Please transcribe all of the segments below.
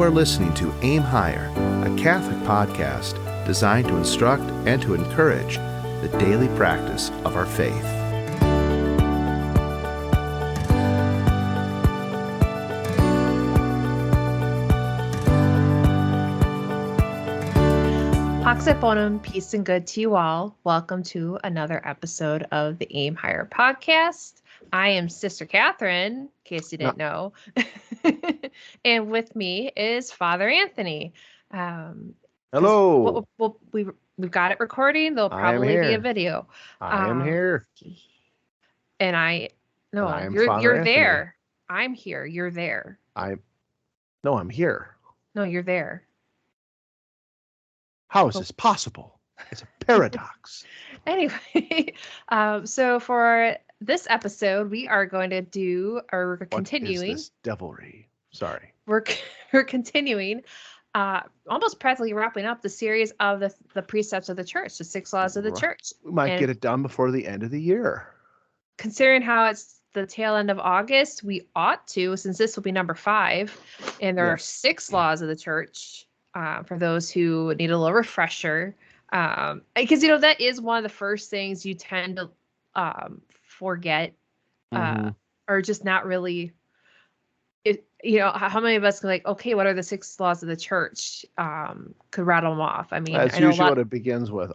You are listening to Aim Higher, a Catholic podcast designed to instruct and to encourage the daily practice of our faith. Pax et bonum, peace and good to you all. Welcome to another episode of the Aim Higher podcast. I am Sister Catherine, in case you didn't know. And with me is Father Anthony. Hello. We've got it recording. There'll probably be a video. I am here. And you're there. I'm here. You're there. I'm here. No, you're there. How is this possible? It's a paradox. Anyway, so for this episode, we are going to do, or we're continuing. What is this devilry? Sorry. We're continuing, almost practically wrapping up the series of the precepts of the church, the 6 laws of the church. We might get it done before the end of the year. Considering how it's the tail end of August, we ought to, since this will be number 5, and there are 6 laws of the church. For those who need a little refresher, because that is one of the first things you tend to forget, or just not really. How many of us can okay, what are the 6 laws of the church? Could rattle them off. I mean, that's usually what it begins with.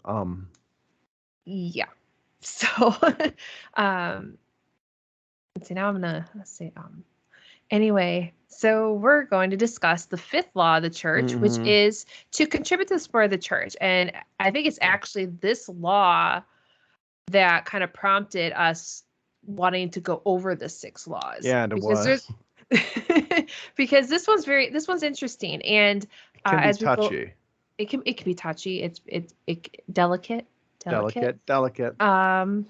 Yeah. So, let's see. Now let's say. Anyway, so we're going to discuss the 5th law of the church, which is to contribute to the support of the church. And I think it's actually this law that kind of prompted us wanting to go over the 6 laws. Yeah, it was. Because this one's interesting, and it can be touchy. It can be touchy. It's delicate. Delicate. And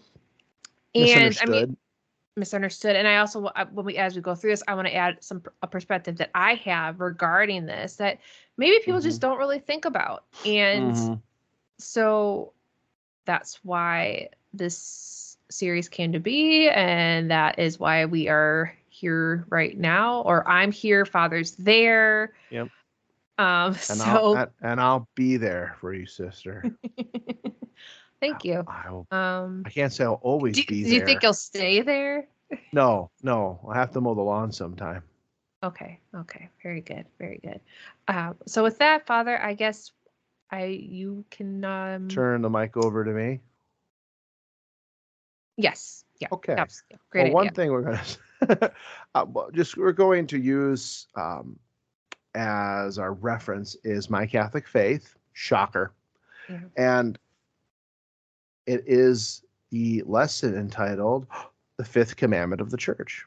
misunderstood. And I also, as we go through this, I want to add a perspective that I have regarding this that maybe people just don't really think about. And so that's why this series came to be. And that is why we are here right now, or I'm here, Father's there. Yep. And I'll be there for you, sister. Thank you. I can't say I'll always be there. Do you think you'll stay there? No. I have to mow the lawn sometime. Okay. Very good. So with that, Father, I guess you can turn the mic over to me. Yes. Yeah. Okay. Absolutely. Great. Well, one thing we're going to use as our reference is My Catholic Faith. Shocker. Yeah. And it is the lesson entitled The 5th Commandment of the Church.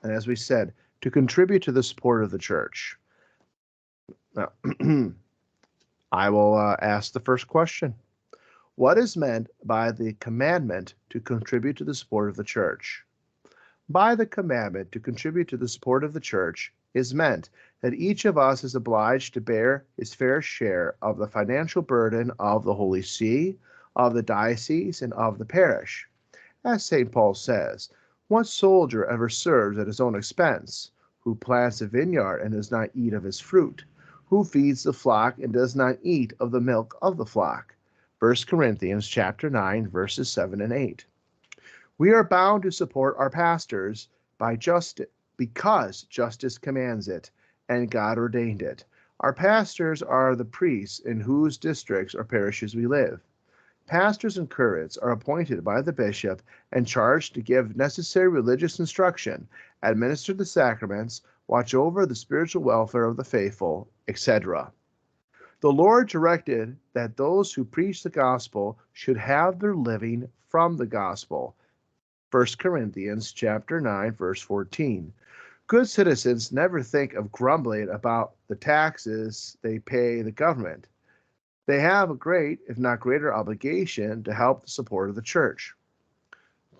And as we said, to contribute to the support of the church. Now, I will ask the first question. What is meant by the commandment to contribute to the support of the church? By the commandment to contribute to the support of the church is meant that each of us is obliged to bear his fair share of the financial burden of the Holy See, of the diocese, and of the parish. As St. Paul says, what soldier ever serves at his own expense? Who plants a vineyard and does not eat of his fruit? Who feeds the flock and does not eat of the milk of the flock? 1 Corinthians chapter 9, verses 7 and 8. We are bound to support our pastors because justice commands it, and God ordained it. Our pastors are the priests in whose districts or parishes we live. Pastors and curates are appointed by the bishop and charged to give necessary religious instruction, administer the sacraments, watch over the spiritual welfare of the faithful, etc. The Lord directed that those who preach the gospel should have their living from the gospel. 1 Corinthians chapter 9, verse 14. Good citizens never think of grumbling about the taxes they pay the government. They have a great, if not greater, obligation to help the support of the church.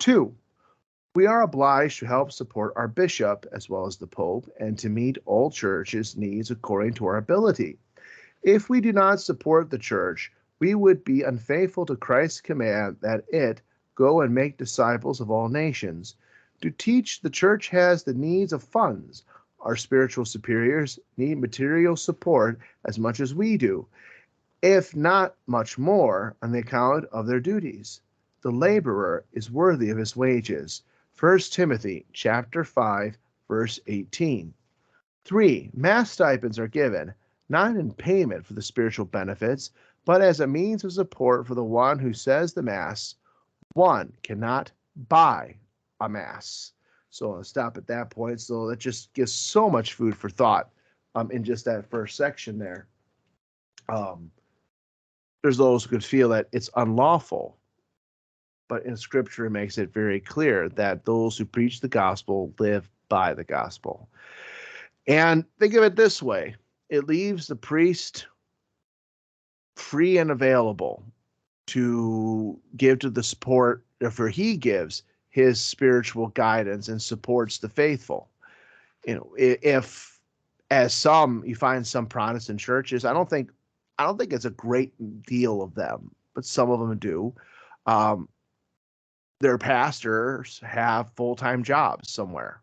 2. We are obliged to help support our bishop as well as the Pope and to meet all churches' needs according to our ability. If we do not support the church, we would be unfaithful to Christ's command that it go and make disciples of all nations. To teach the church has the needs of funds. our spiritual superiors need material support as much as we do, if not much more, on the account of their duties. The laborer is worthy of his wages. 1 Timothy chapter 5, verse 18. 3. Mass stipends are given, not in payment for the spiritual benefits, but as a means of support for the one who says the Mass. One cannot buy a Mass. So I'll stop at that point. So that just gives so much food for thought in just that first section there. There's those who could feel that it's unlawful, but in Scripture it makes it very clear that those who preach the gospel live by the gospel. And think of it this way. It leaves the priest free and available to give to the support, for he gives his spiritual guidance and supports the faithful. You know, if as you find some Protestant churches, I don't think it's a great deal of them, but some of them do. Their pastors have full-time jobs somewhere.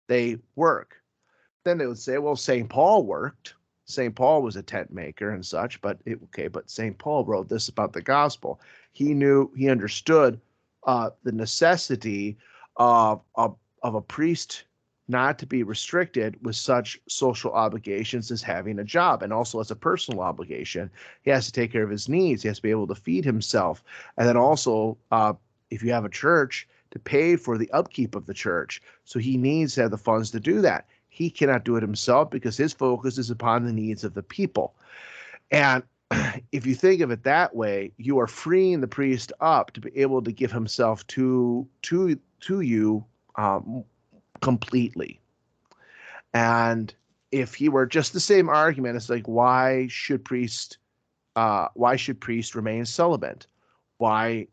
They work. Then they would say, well, St. Paul worked. St. Paul was a tent maker and such, but St. Paul wrote this about the gospel. He understood the necessity of a priest not to be restricted with such social obligations as having a job, and also as a personal obligation. He has to take care of his needs. He has to be able to feed himself. And then also, if you have a church, to pay for the upkeep of the church. So he needs to have the funds to do that. He cannot do it himself because his focus is upon the needs of the people. And if you think of it that way, you are freeing the priest up to be able to give himself to you completely. And if he were just the same argument, it's like, why should priest remain celibate? Why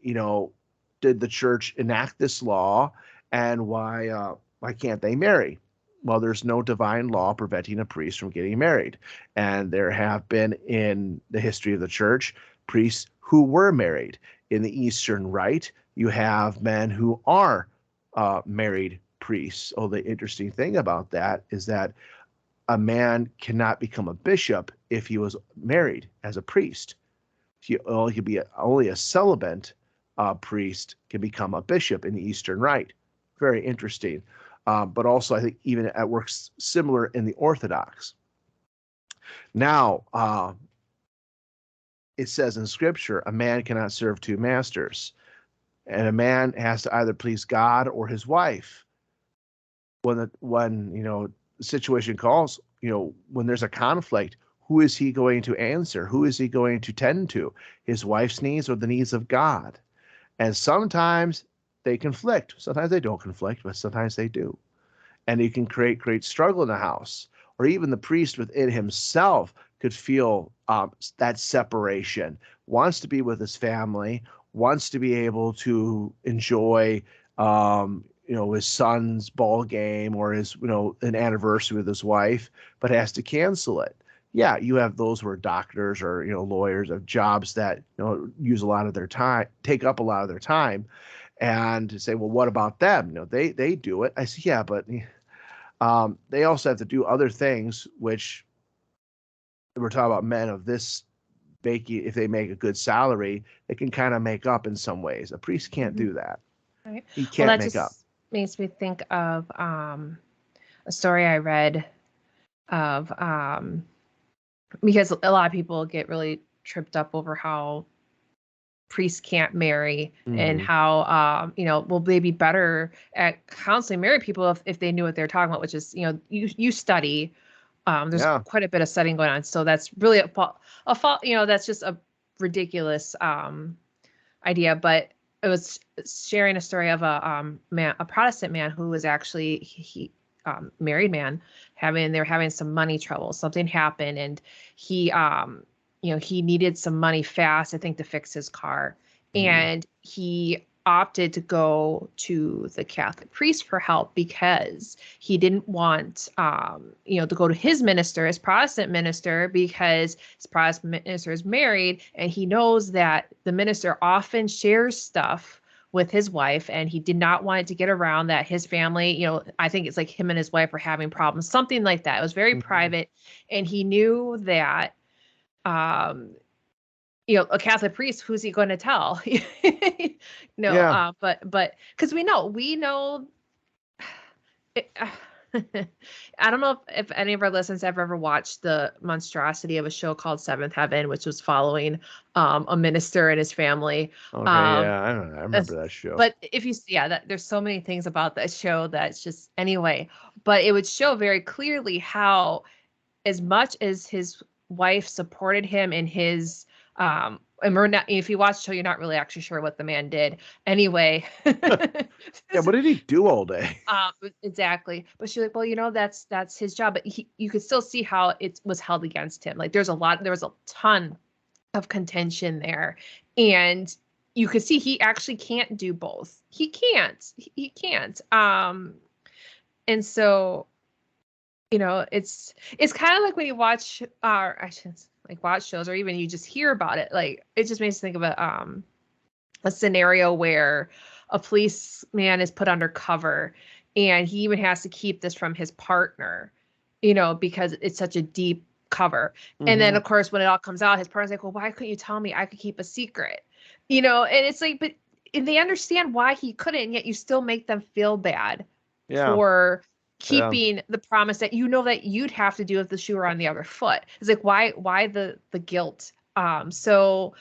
did the church enact this law, and why can't they marry? Well, there's no divine law preventing a priest from getting married. And there have been in the history of the church priests who were married. In the Eastern Rite, you have men who are married priests. Oh, the interesting thing about that is that a man cannot become a bishop if he was married as a priest. Only a celibate priest can become a bishop in the Eastern Rite. Very interesting. But also, I think even it works similar in the Orthodox. Now, it says in Scripture, a man cannot serve two masters, and a man has to either please God or his wife. When the situation calls, when there's a conflict, who is he going to answer? Who is he going to tend to? His wife's needs or the needs of God? And sometimes they conflict. Sometimes they don't conflict, but sometimes they do. And you can create great struggle in the house. Or even the priest within himself could feel that separation, wants to be with his family, wants to be able to enjoy his son's ball game or his an anniversary with his wife, but has to cancel it. Yeah, you have those who are doctors or lawyers of jobs that use a lot of their time, take up a lot of their time, and say, well, what about them? They do it. I say, yeah, but they also have to do other things, which we're talking about men of this if they make a good salary, they can kind of make up in some ways. A priest can't do that. Right. He can't make up. Makes me think of a story I read of because a lot of people get really tripped up over how priests can't marry and how will they be better at counseling married people if they knew what they're talking about, which is you study. There's quite a bit of studying going on, so that's really a fault. That's just a ridiculous idea. But it was sharing a story of a Protestant man who was actually he married man they were having some money trouble. Something happened, and he he needed some money fast, I think, to fix his car, and he opted to go to the Catholic priest for help because he didn't want to go to his minister, his Protestant minister, because his Protestant minister is married, and he knows that the minister often shares stuff with his wife, and he did not want it to get around that his family, I think it's like him and his wife were having problems, something like that. It was very private, and he knew that, a Catholic priest, who's he going to tell? But because we know it, I don't know if any of our listeners have ever watched the monstrosity of a show called Seventh Heaven, which was following a minister and his family. Okay, I don't know. I remember that show. But if you, there's so many things about that show that's just, anyway. But it would show very clearly how, as much as his wife supported him in his, and we're not, if you watch the show, you're not really actually sure what the man did. Anyway. Yeah, what did he do all day? Exactly. But she's like, that's his job. But you could still see how it was held against him. Like there was a ton of contention there. And you could see he actually can't do both. He can't. And so, it's kind of like when you watch watch shows, or even you just hear about it. Like it just makes me think of a scenario where a policeman is put undercover, and he even has to keep this from his partner, because it's such a deep cover. Mm-hmm. And then of course, when it all comes out, his partner's like, well, why couldn't you tell me? I could keep a secret, and it's like, but they understand why he couldn't, yet you still make them feel bad for keeping the promise that that you'd have to do if the shoe were on the other foot. It's like, why the guilt? So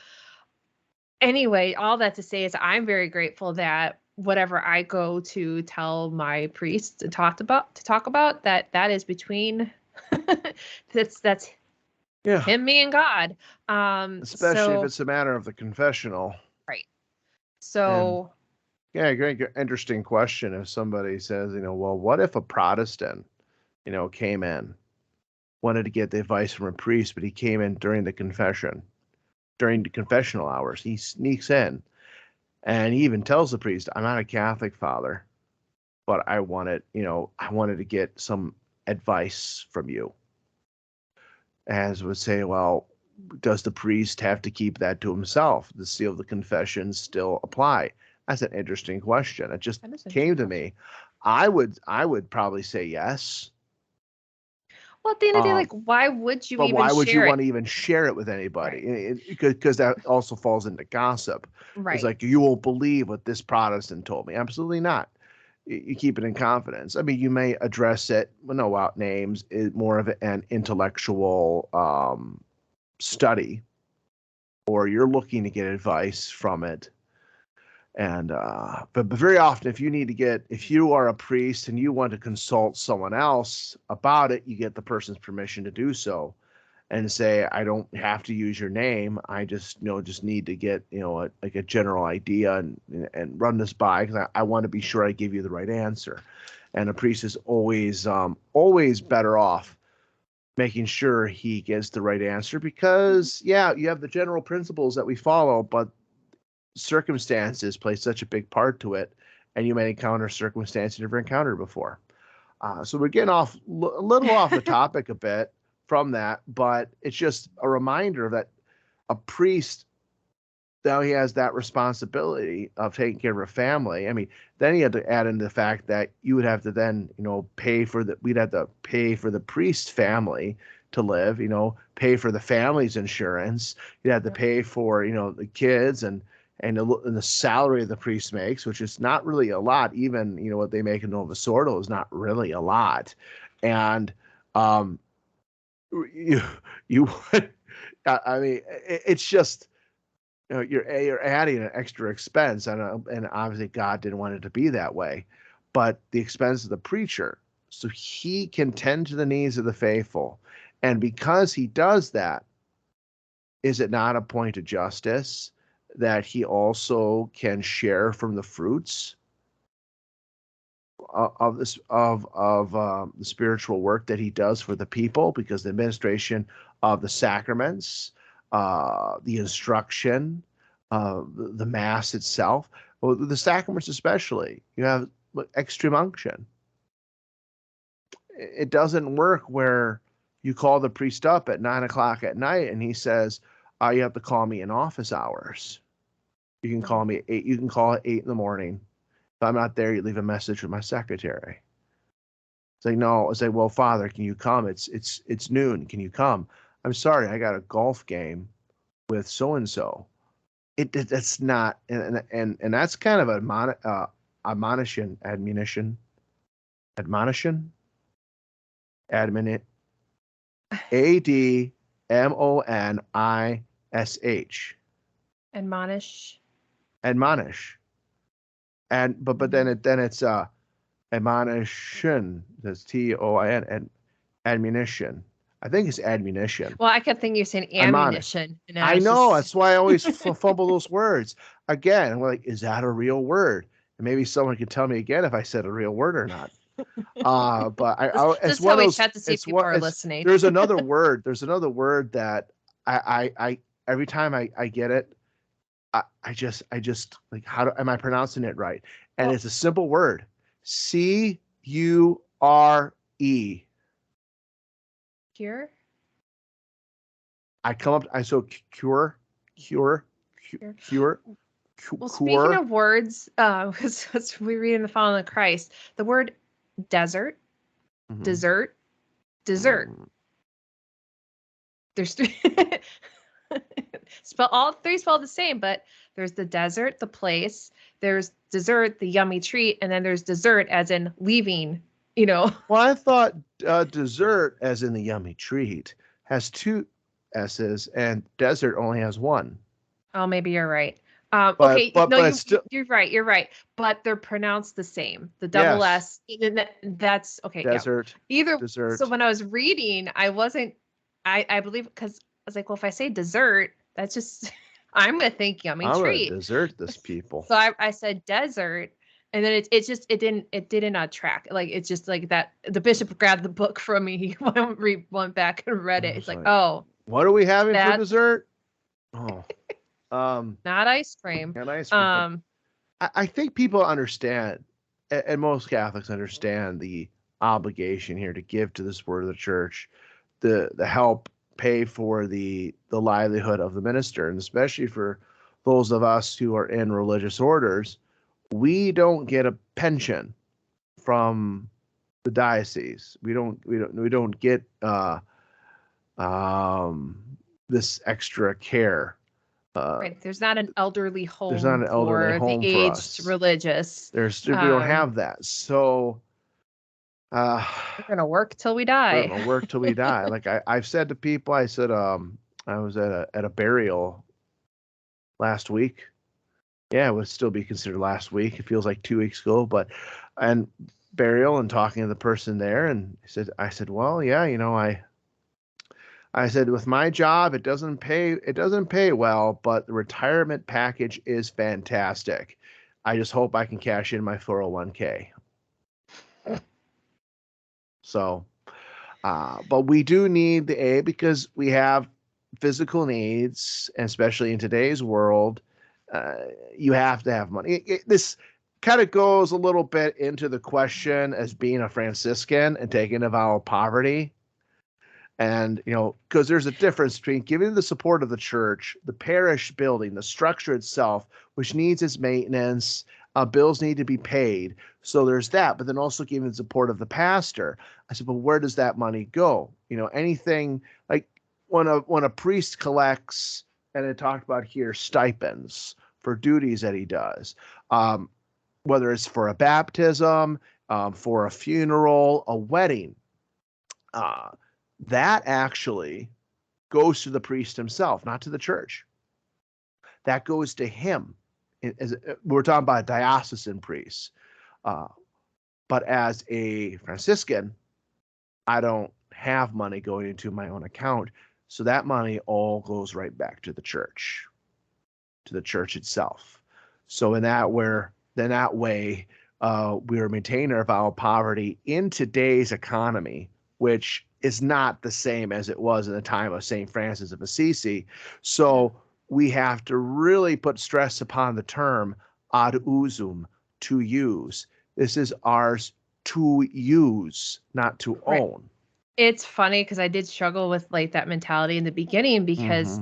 anyway, all that to say is I'm very grateful that whatever I go to tell my priest to talk about that is between that's him, me, and God. Especially if it's a matter of the confessional. Right. So great, interesting question. If somebody says, well, what if a Protestant, came in, wanted to get the advice from a priest, but he came in during the confessional hours. He sneaks in, and he even tells the priest, I'm not a Catholic, Father, but I wanted to get some advice from you. As would say, well, does the priest have to keep that to himself? The seal of the confession still apply? That's an interesting question. It just came to me. I would probably say yes. Well, at the end of the day, why would you want to even share it with anybody? Because that also falls into gossip. Right. It's like, you won't believe what this Protestant told me. Absolutely not. You keep it in confidence. I mean, you may address it, no out names, more of an intellectual study, or you're looking to get advice from it. And but very often, if you are a priest and you want to consult someone else about it, you get the person's permission to do so, and say, I don't have to use your name. I just need to get a general idea and run this by, because I want to be sure I give you the right answer. And a priest is always better off making sure he gets the right answer, because you have the general principles that we follow, but circumstances play such a big part to it, and you may encounter circumstances you've never encountered before. So we're getting a little off the topic a bit from that, but it's just a reminder that a priest, now he has that responsibility of taking care of a family. I mean, then you have to add in the fact that you would have to then, we'd have to pay for the priest's family to live, pay for the family's insurance. You'd have to pay for, the kids and the salary the priest makes, which is not really a lot. Even, what they make in Novus Ordo is not really a lot. And it's just, you're adding an extra expense, and obviously God didn't want it to be that way, but the expense of the preacher, so he can tend to the needs of the faithful. And because he does that, is it not a point of justice that he also can share from the fruits of the spiritual work that he does for the people? Because the administration of the sacraments, the instruction, the Mass itself, the sacraments especially, you have extreme unction. It doesn't work where you call the priest up at 9 o'clock at night and he says, you have to call me in office hours. You can call me at 8. You can call at 8 in the morning. If I'm not there, you leave a message with my secretary. It's like, no. It's like, well, Father, can you come? It's noon. Can you come? I'm sorry, I got a golf game with so and so. That's not, and that's kind of admonition, admonition, admonition, admonish, ADMONISH, Admonish. admonish, and but then it's admonition. That's TOIN, and admonition. I think it's admonition. Well, I kept thinking you're saying ammunition. And I know. That's why I always fumble those words. Again, I'm like, is that a real word? And maybe someone could tell me again if I said a real word or not. But That's how we chat to see if people are listening. There's another word. There's another word that I every time I get it, I just like, am I pronouncing it right? And it's a simple word. CURE. Cure? Cure. Well, speaking of words, because we read in the Following of Christ, the word desert, dessert. There's all three spelled the same, but there's the desert, the place, there's dessert, the yummy treat, and then there's dessert as in leaving, Well, I thought dessert as in the yummy treat has 2 S's and desert only has 1. Oh, maybe you're right. You're right. You're right. But they're pronounced the same. The double S. That's okay. Desert. Yeah. Dessert. So when I was reading, I believe, because I was like, well, if I say dessert, that's just I'm gonna think yummy treat. I'm gonna desert this people. So I said desert, and then it didn't track. Like, it's just like that. The bishop grabbed the book from me. He went back and read it. It's like, oh, what are we having for dessert? Oh. Not ice cream. Not ice cream. I think people understand, and most Catholics understand, the obligation here to give to this word of the church, the help pay for the livelihood of the minister, and especially for those of us who are in religious orders, we don't get a pension from the diocese. We don't get this extra care. Right. There's not an elderly home. There's not an elderly home for the aged religious. We don't have that. So we're gonna work till we die. We're gonna work till we die. Like I've said to people, I said, I was at a burial last week. Yeah, it would still be considered last week. It feels like 2 weeks ago, and burial, and talking to the person there, and I said, well, yeah, I said, with my job, it doesn't pay well, but the retirement package is fantastic. I just hope I can cash in my 401k. So, but we do need the aid because we have physical needs, and especially in today's world, you have to have money. This kind of goes a little bit into the question as being a Franciscan and taking a vow of poverty. And, because there's a difference between giving the support of the church, the parish building, the structure itself, which needs its maintenance, bills need to be paid. So there's that, but then also giving the support of the pastor. I said, but where does that money go? Anything like when a priest collects, and it talked about here, stipends for duties that he does, whether it's for a baptism, for a funeral, a wedding, that actually goes to the priest himself, not to the church. That goes to him. We're talking about diocesan priests. But as a Franciscan, I don't have money going into my own account. So that money all goes right back to the church itself. So in that way, we are maintaining our vow of poverty in today's economy, which is not the same as it was in the time of St. Francis of Assisi. So we have to really put stress upon the term ad usum, to use. This is ours to use, not to own. It's funny because I did struggle with like that mentality in the beginning because,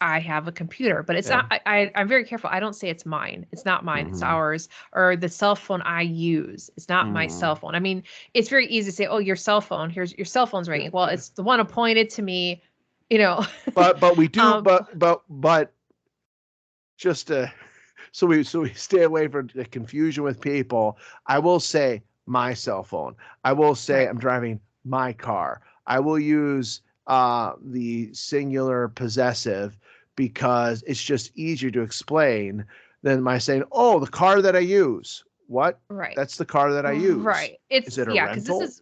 I have a computer, but it's Yeah. not, I'm very careful. I don't say it's mine. It's not mine. It's Mhm. ours. Or the cell phone I use. It's not my cell Mhm. phone. I mean, it's very easy to say, oh, your cell phone, here's your cell phone's ringing. Well, it's the one appointed to me, you know. But we do, Um, but just so we stay away from the confusion with people. I will say my cell phone. I will say right. I'm driving my car. I will use the singular possessive because it's just easier to explain than my saying, "Oh, the car that I use." What? Right. That's the car that I use. Right. Is It's it a yeah, because this rental? is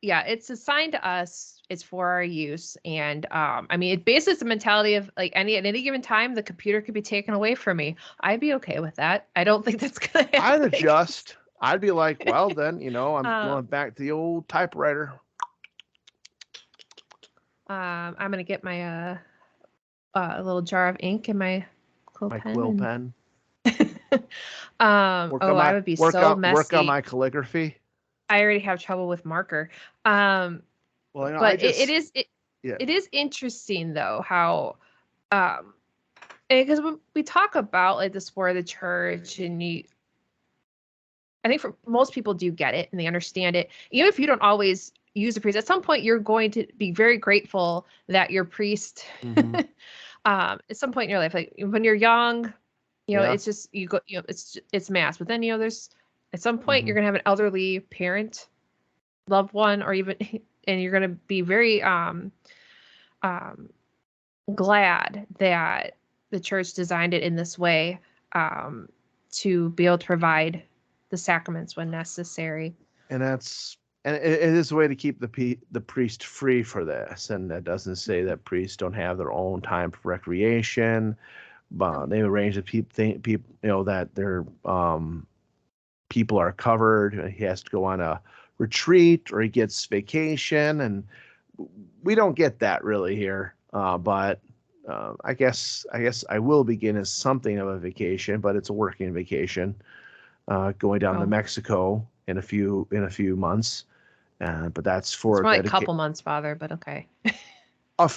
yeah, it's assigned to us. It's for our use. And I mean it basically is the mentality of like at any given time the computer could be taken away from me. I'd be okay with that. I don't think that's gonna I'd happen. adjust. I'd be like, well, then, I'm um going back to the old typewriter, I'm gonna get my little jar of ink and my quill my pen quill pen. and Work oh on I my would be so work on messy. my calligraphy. I already have trouble with marker. Um Well, I but just yeah. it is interesting though how um because when we talk about like the sport of the church and I think for most people do get it and they understand it even if you don't always use a priest at some point you're going to be very grateful that your priest Hmm. at some point in your life like when you're young Yeah. it's just you go it's mass but then there's at some point Hmm. you're going to have an elderly parent loved one or even and you're going to be very um glad that the church designed it in this way um, to be able to provide the sacraments when necessary. And it is a way to keep the priest free for this, and that doesn't say that priests don't have their own time for recreation. But they arrange that people that their people are covered. He has to go on a retreat or he gets vacation, and we don't get that really here. But I guess I will begin as something of a vacation, but it's a working vacation. Going down to Oh, Mexico in a few months, but that's it's for more like a dedicate. couple months, Father, but okay. A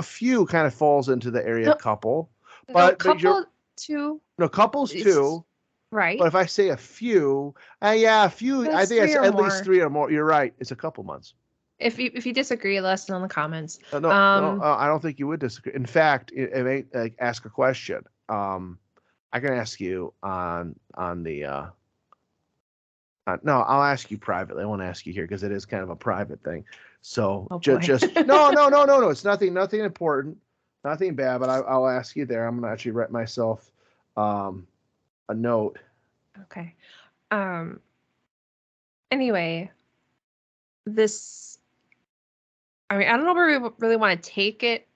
few kind of falls into the area No, couple, no, but you're couple two. no couples It's too. But right. if I say a few, yeah, a few. I It's think three it's or at least more. three or more. You're right. It's a couple months. If you disagree, let us know in the comments. No, no, Um, I don't think you would disagree. In fact, it may like ask a question. I can ask you on the. No, I'll ask you privately. I won't ask you here because it is kind of a private thing. So oh just boy. just no, no, no, no, no. It's nothing important, nothing bad. But I'll ask you there. I'm gonna actually write myself a note. Okay. Um. Anyway, this. I mean, I don't know where we really want to take it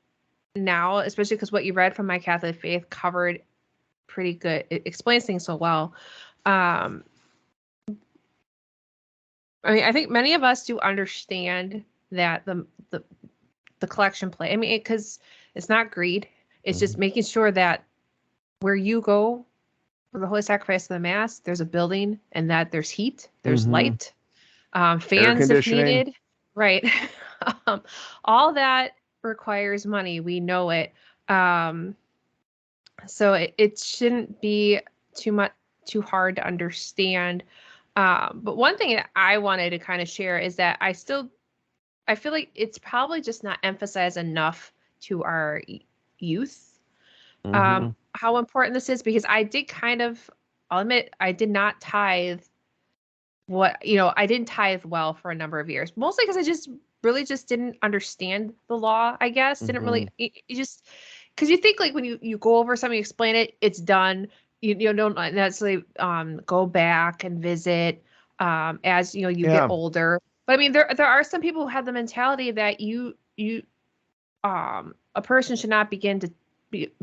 now, especially because what you read from My Catholic Faith covered pretty good. It explains things so well. Um, I mean, I think many of us do understand that the collection plate. I mean, because it's not greed. It's just Mhm. making sure that where you go for the Holy Sacrifice of the Mass, there's a building and that there's heat, there's Mhm. light, Air fans if conditioning. needed. Right. All that requires money. We know it. Um, so it shouldn't be too hard to understand. But one thing that I wanted to kind of share is that I feel like it's probably just not emphasized enough to our youth Mhm. how important this is because I'll admit I did not tithe I didn't tithe well for a number of years, mostly because I just really just didn't understand the law, I guess. Didn't really, Mhm. you just, because you think like when you go over something, explain it, it's done. You don't necessarily go back and visit as you get Yeah. older. But I mean, there are some people who have the mentality that a person should not begin to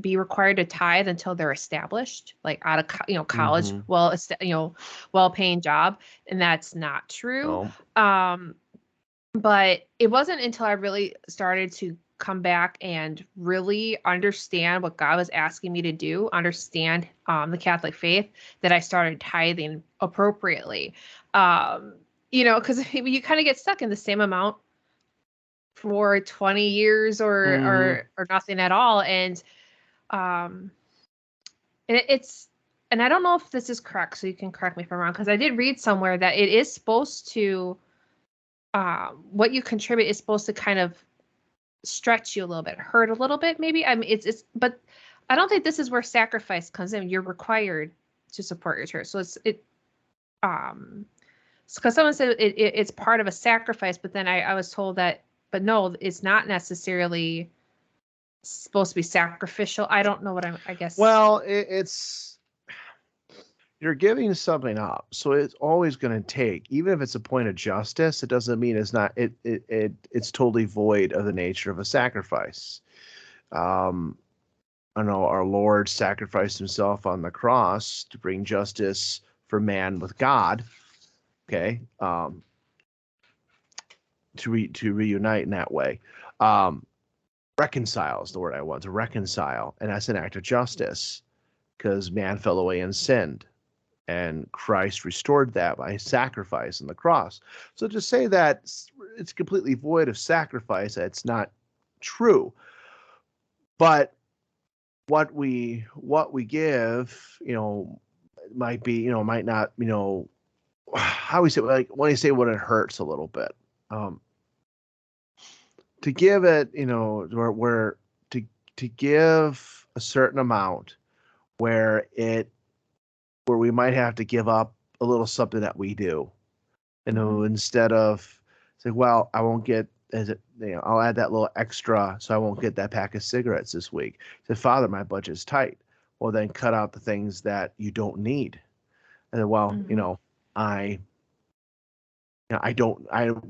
be required to tithe until they're established, like out of college, Mhm. well-paying job, and that's not true. No. Um, but it wasn't until I really started to come back and really understand what God was asking me to do, understand the Catholic faith, that I started tithing appropriately. Because you kind of get stuck in the same amount for 20 years or nothing at all. And it's, and I don't know if this is correct, so you can correct me if I'm wrong, because I did read somewhere that it is supposed to, what you contribute is supposed to kind of stretch you a little bit, hurt a little bit, maybe. I mean, it's, but I don't think this is where sacrifice comes in. You're required to support your church. So because someone said it's part of a sacrifice, but then I was told that, but no, it's not necessarily supposed to be sacrificial. I don't know what I guess. Well, it's, you're giving something up, so it's always going to take, even if it's a point of justice, it doesn't mean it's not, it's totally void of the nature of a sacrifice. I know our Lord sacrificed himself on the cross to bring justice for man with God. Okay. To reunite in that way. Reconcile is the word I want, to reconcile. And that's an act of justice because man fell away and sinned. And Christ restored that by sacrifice on the cross. So to say that it's completely void of sacrifice, that's not true. But what we give, might be, might not, how we say, like when you say what it hurts a little bit, to give it, where to give a certain amount where we might have to give up a little something that we do, instead of say, well, I won't get, I'll add that little extra, so I won't get that pack of cigarettes this week. Say, Father, my budget's tight. Well, then cut out the things that you don't need. And then, well, we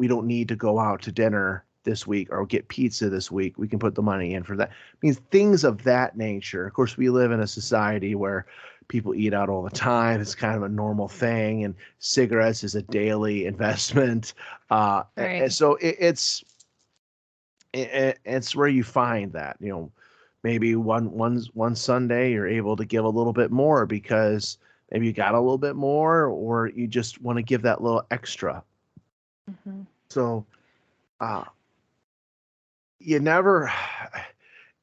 don't need to go out to dinner this week or get pizza this week. We can put the money in for that. It means things of that nature. Of course, we live in a society where people eat out all the time. It's kind of a normal thing, and cigarettes is a daily investment. Right. And so it's where you find that, maybe one Sunday you're able to give a little bit more because maybe you got a little bit more, or you just want to give that little extra. So, you never.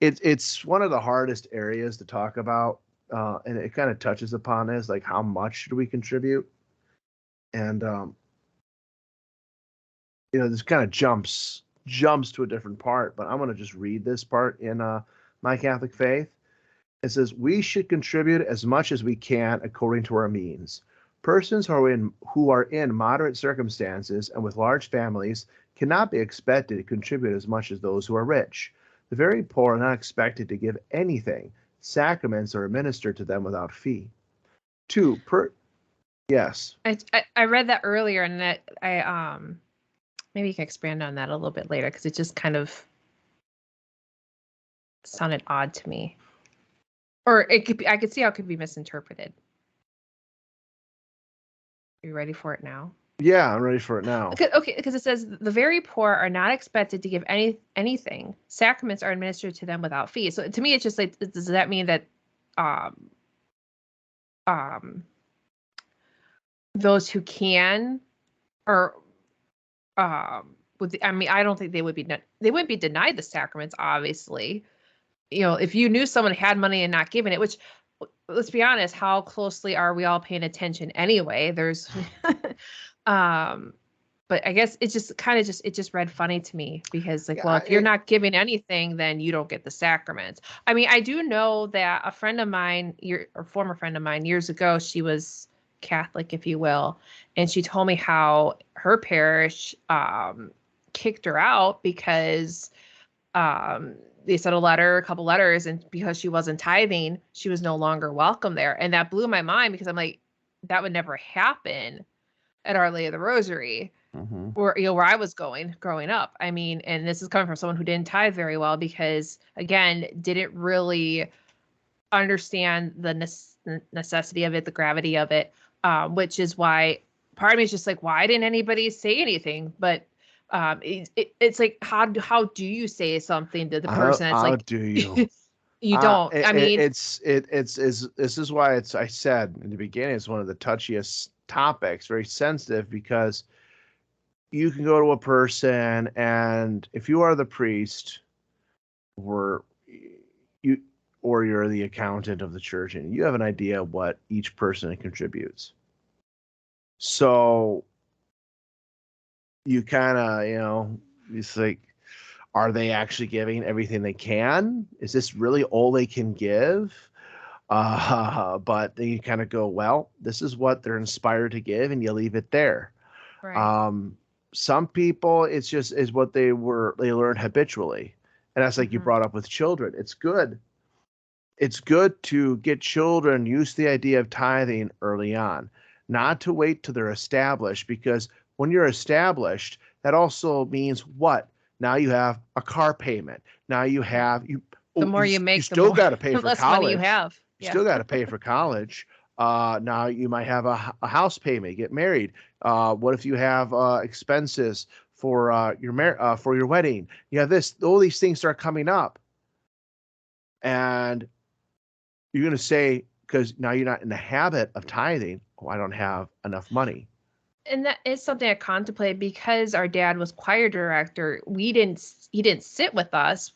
It's one of the hardest areas to talk about. And it kind of touches upon this, like how much should we contribute? And, this kind of jumps to a different part, but I'm going to just read this part in My Catholic Faith. It says, we should contribute as much as we can according to our means. Persons who are in moderate circumstances and with large families cannot be expected to contribute as much as those who are rich. The very poor are not expected to give anything. Sacraments are administered to them without fee. Yes. I read that earlier, and that maybe you can expand on that a little bit later, because it just kind of sounded odd to me, or I could see how it could be misinterpreted. Are you ready for it now? Yeah, I'm ready for it now. Okay, because it says the very poor are not expected to give anything. Sacraments are administered to them without fee. So to me, it's just like, does that mean that those who can, or I don't think they wouldn't be denied the sacraments, obviously. If you knew someone had money and not giving it, which, let's be honest, how closely are we all paying attention anyway? There's but I guess it just read funny to me, because if you're not giving anything, then you don't get the sacraments. I mean, I do know that a friend of mine, or former friend of mine, years ago, she was Catholic, if you will, and she told me how her parish kicked her out because they sent a couple letters, and because she wasn't tithing, she was no longer welcome there. And that blew my mind, because I'm like, that would never happen at Our Lady of the Rosary, or where I was growing up. I mean, and this is coming from someone who didn't tithe very well, because again, didn't really understand the necessity of it, the gravity of it, which is why part of me is just like, why didn't anybody say anything? But it's like, how do you say something to the person? How do you? You don't. I mean, this is why I said in the beginning, it's one of the touchiest topics, very sensitive, because you can go to a person, and if you are the priest, or you or you're the accountant of the church, and you have an idea what each person contributes. So you kind of, it's like, are they actually giving everything they can? Is this really all they can give? But then you kind of go, well, this is what they're inspired to give, and you leave it there. Right. Some people, it's just is what they learn habitually. And that's like you brought up with children. It's good. It's good to get children used to the idea of tithing early on, not to wait till they're established, because when you're established, that also means what? Now you have a car payment. Now you have The more you make, still the more got to pay the for less college. money you have. You still got to pay for college. Now you might have a house payment, get married. What if you have expenses for your wedding? You have this. All these things start coming up, and you're going to say, because now you're not in the habit of tithing, oh, I don't have enough money. And that is something I contemplated, because our dad was choir director. He didn't sit with us.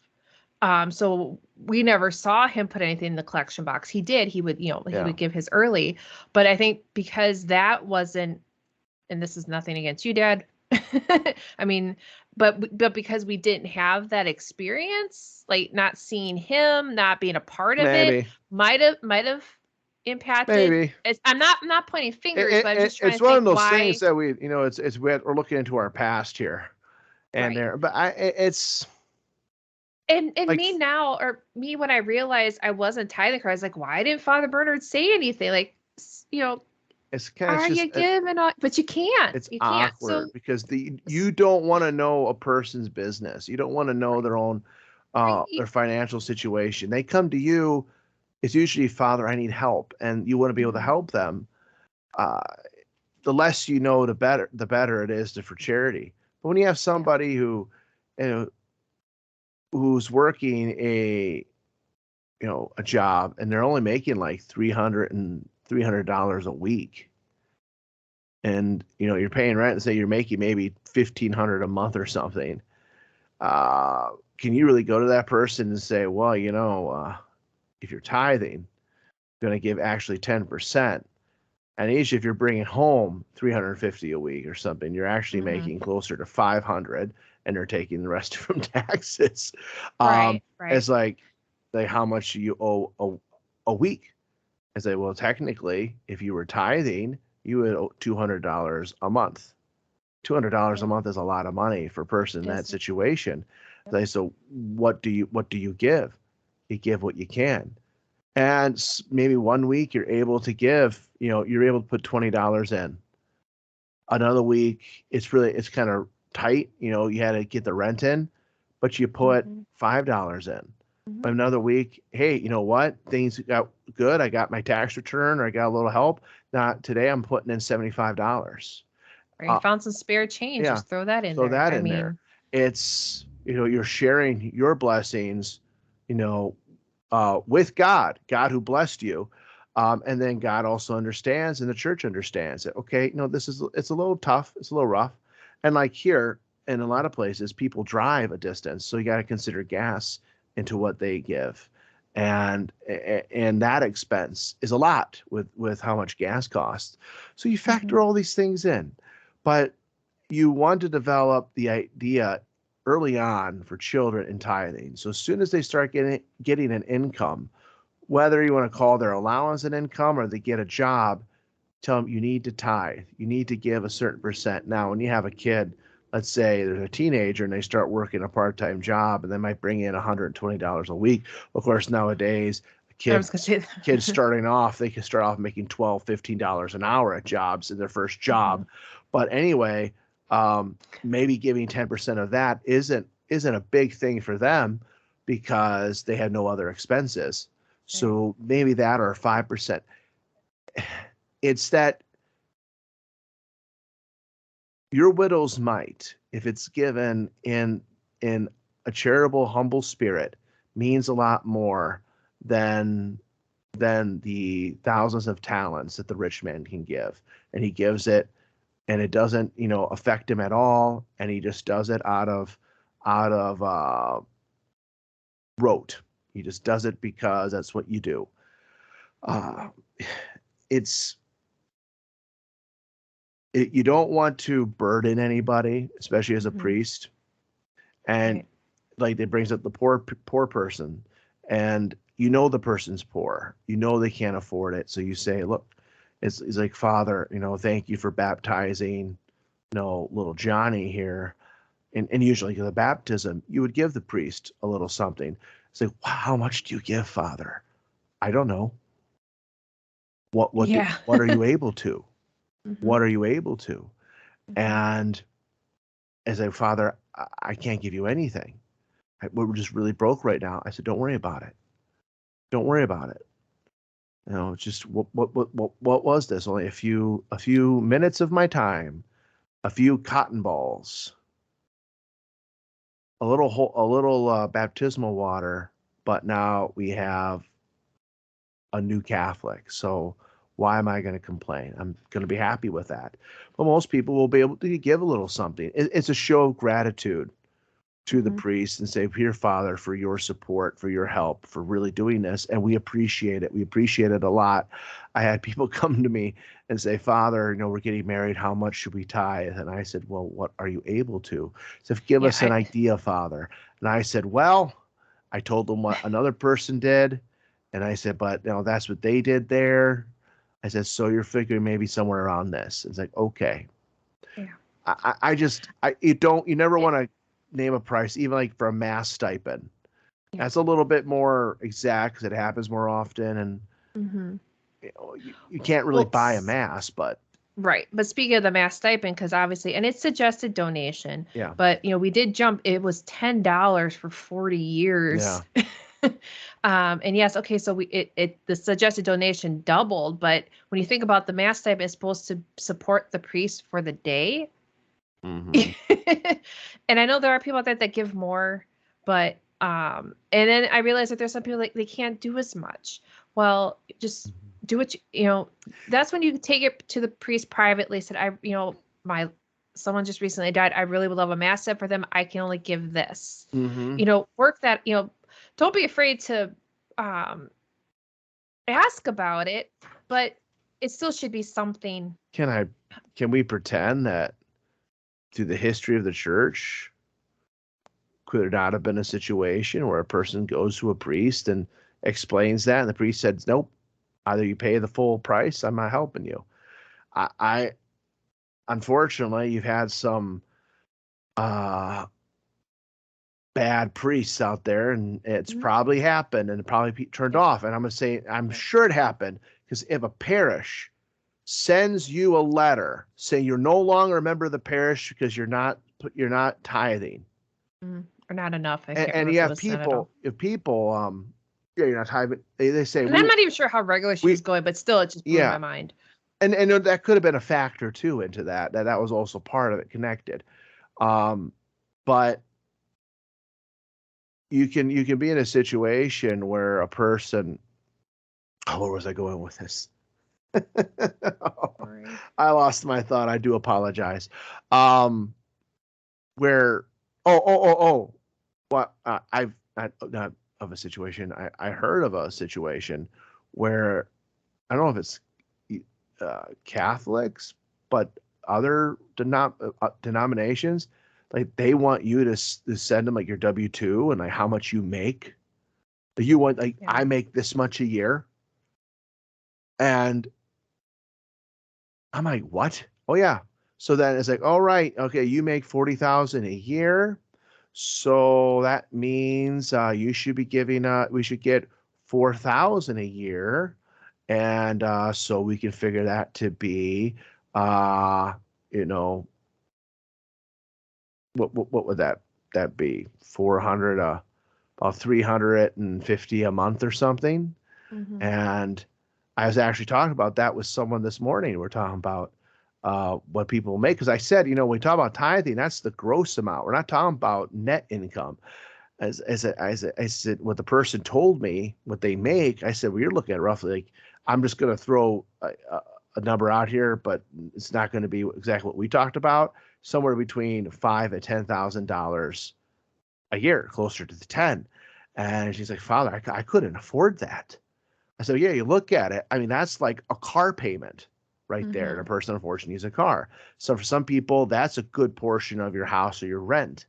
So we never saw him put anything in the collection box. He did. He would give his early, but I think because that wasn't, and this is nothing against you, Dad. I mean, but because we didn't have that experience, like not seeing him, not being a part of it, might have impacted. Maybe. I'm not pointing fingers, but I'm just trying to think why. It's one of those things that we're looking into our past here, and there. But it's. And like, me now, or me when I realized I wasn't tithing, I was like, why didn't Father Bernard say anything? Like, it's kind of are you giving on? But you can't. It's you awkward can't. because you don't want to know a person's business. You don't want to know their own their financial situation. They come to you. It's usually, Father, I need help, and you want to be able to help them. The less you know, the better it is for charity. But when you have somebody who, who's working a job, and they're only making like $300 a week, and you're paying rent, and say you're making maybe $1,500 a month or something, can you really go to that person and say, well, if you're tithing, you're going to give actually 10%, and each, if you're bringing home $350 a week or something, you're actually making closer to $500, and they're taking the rest from taxes. Right. It's like how much you owe a week. I say, well, technically, if you were tithing, you would owe $200 a month. $200 a month is a lot of money for a person in that situation. Yep. So what do you give? You give what you can. And maybe one week you're able to give, you're able to put $20 in. Another week, it's kind of tight. You had to get the rent in, but you put $5 in. Another week, hey, you know what? Things got good. I got my tax return, or I got a little help. Now today I'm putting in $75. Or you found some spare change. Just throw that in there. Throw that in there. It's, you're sharing your blessings, with God who blessed you. And then God also understands, and the church understands that, okay, it's a little tough. It's a little rough. And like here, in a lot of places, people drive a distance. So you got to consider gas into what they give. And that expense is a lot with how much gas costs. So you factor all these things in, but you want to develop the idea early on for children in tithing. So as soon as they start getting an income, whether you want to call their allowance an income or they get a job, tell them you need to tithe. You need to give a certain percent. Now, when you have a kid, let's say there's a teenager and they start working a part-time job, and they might bring in $120 a week. Of course, nowadays, kids starting off, they can start off making $12, $15 an hour at jobs in their first job. But anyway, maybe giving 10% of that isn't a big thing for them because they have no other expenses. So maybe that, or 5%. It's that your widow's mite, if it's given in a charitable, humble spirit, means a lot more than the thousands of talents that the rich man can give. And he gives it, and it doesn't, affect him at all, and he just does it out of rote. He just does it because that's what you do. You don't want to burden anybody, especially as a priest. And like it brings up the poor person, and the person's poor, they can't afford it. So you say, look, it's like, Father, thank you for baptizing, little Johnny here. And usually the baptism, you would give the priest a little something. It's like, wow, how much do you give, Father? I don't know. What are you able to? What are you able to? And as a Father, I can't give you anything. We're just really broke right now. I said, don't worry about it. Don't worry about it. Just what was this? Only a few minutes of my time, a few cotton balls, a little baptismal water, but now we have a new Catholic. So why am I going to complain? I'm going to be happy with that. But most people will be able to give a little something. It's a show of gratitude to the priest and say, here, Father, for your support, for your help, for really doing this. And we appreciate it. We appreciate it a lot. I had people come to me and say, Father, we're getting married. How much should we tithe? And I said, well, what are you able to? So give us an idea, Father. And I said, well, I told them what another person did. And I said, but that's what they did there. I said, so you're figuring maybe somewhere around this. It's like, okay. Yeah. You never want to name a price, even like for a mass stipend. That's a little bit more exact because it happens more often, and you can't really buy a mass, but right. But speaking of the mass stipend, because obviously, and it's suggested donation. Yeah. But we did jump. It was $10 for 40 years. Yeah. And yes, okay, so the suggested donation doubled, but when you think about the mass stipend, it's supposed to support the priest for the day. And I know there are people out there that give more, but and then I realized that there's some people like they can't do as much. Well, just do what that's when you take it to the priest privately. Said, someone just recently died. I really would love a mass step for them. I can only give this. Work that. Don't be afraid to ask about it, but it still should be something. Can we pretend that through the history of the church, could there not have been a situation where a person goes to a priest and explains that, and the priest said, nope, either you pay the full price, I'm not helping you. I unfortunately, you've had some bad priests out there, and it's probably happened and probably turned off. And I'm going to say, I'm sure it happened, because if a parish sends you a letter saying you're no longer a member of the parish because you're not tithing, or not enough, and you have people, you're not tithing, they say, and I'm not even sure how regular she was going, but still, it just blew my mind. And that could have been a factor too into that was also part of it, connected. But you can be in a situation where a person, where was I going with this? I lost my thought. I do apologize. Where what I've not of a situation. I heard of a situation where, I don't know if it's Catholics, but other denominations, like they want you to send them like your W-2 and like how much you make. You want I make this much a year, and I'm like, what? Oh yeah. So then it's like, all right, okay, you make $40,000 a year, so that means you should be giving. We should get $4,000 a year, and so we can figure that to be, what would that be? 400, about 350 a month or something. And I was actually talking about that with someone this morning. We're talking about what people make, because I said, when we talk about tithing, that's the gross amount. We're not talking about net income. As I said, what the person told me, what they make, I said, well, you're looking at roughly, like, I'm just going to throw a number out here, but it's not going to be exactly what we talked about. Somewhere between $5,000 and $10,000 a year, closer to the 10. And she's like, Father, I couldn't afford that. I said, yeah, you look at it. I mean, that's like a car payment right there. And a person, unfortunately, needs a car. So for some people, that's a good portion of your house or your rent.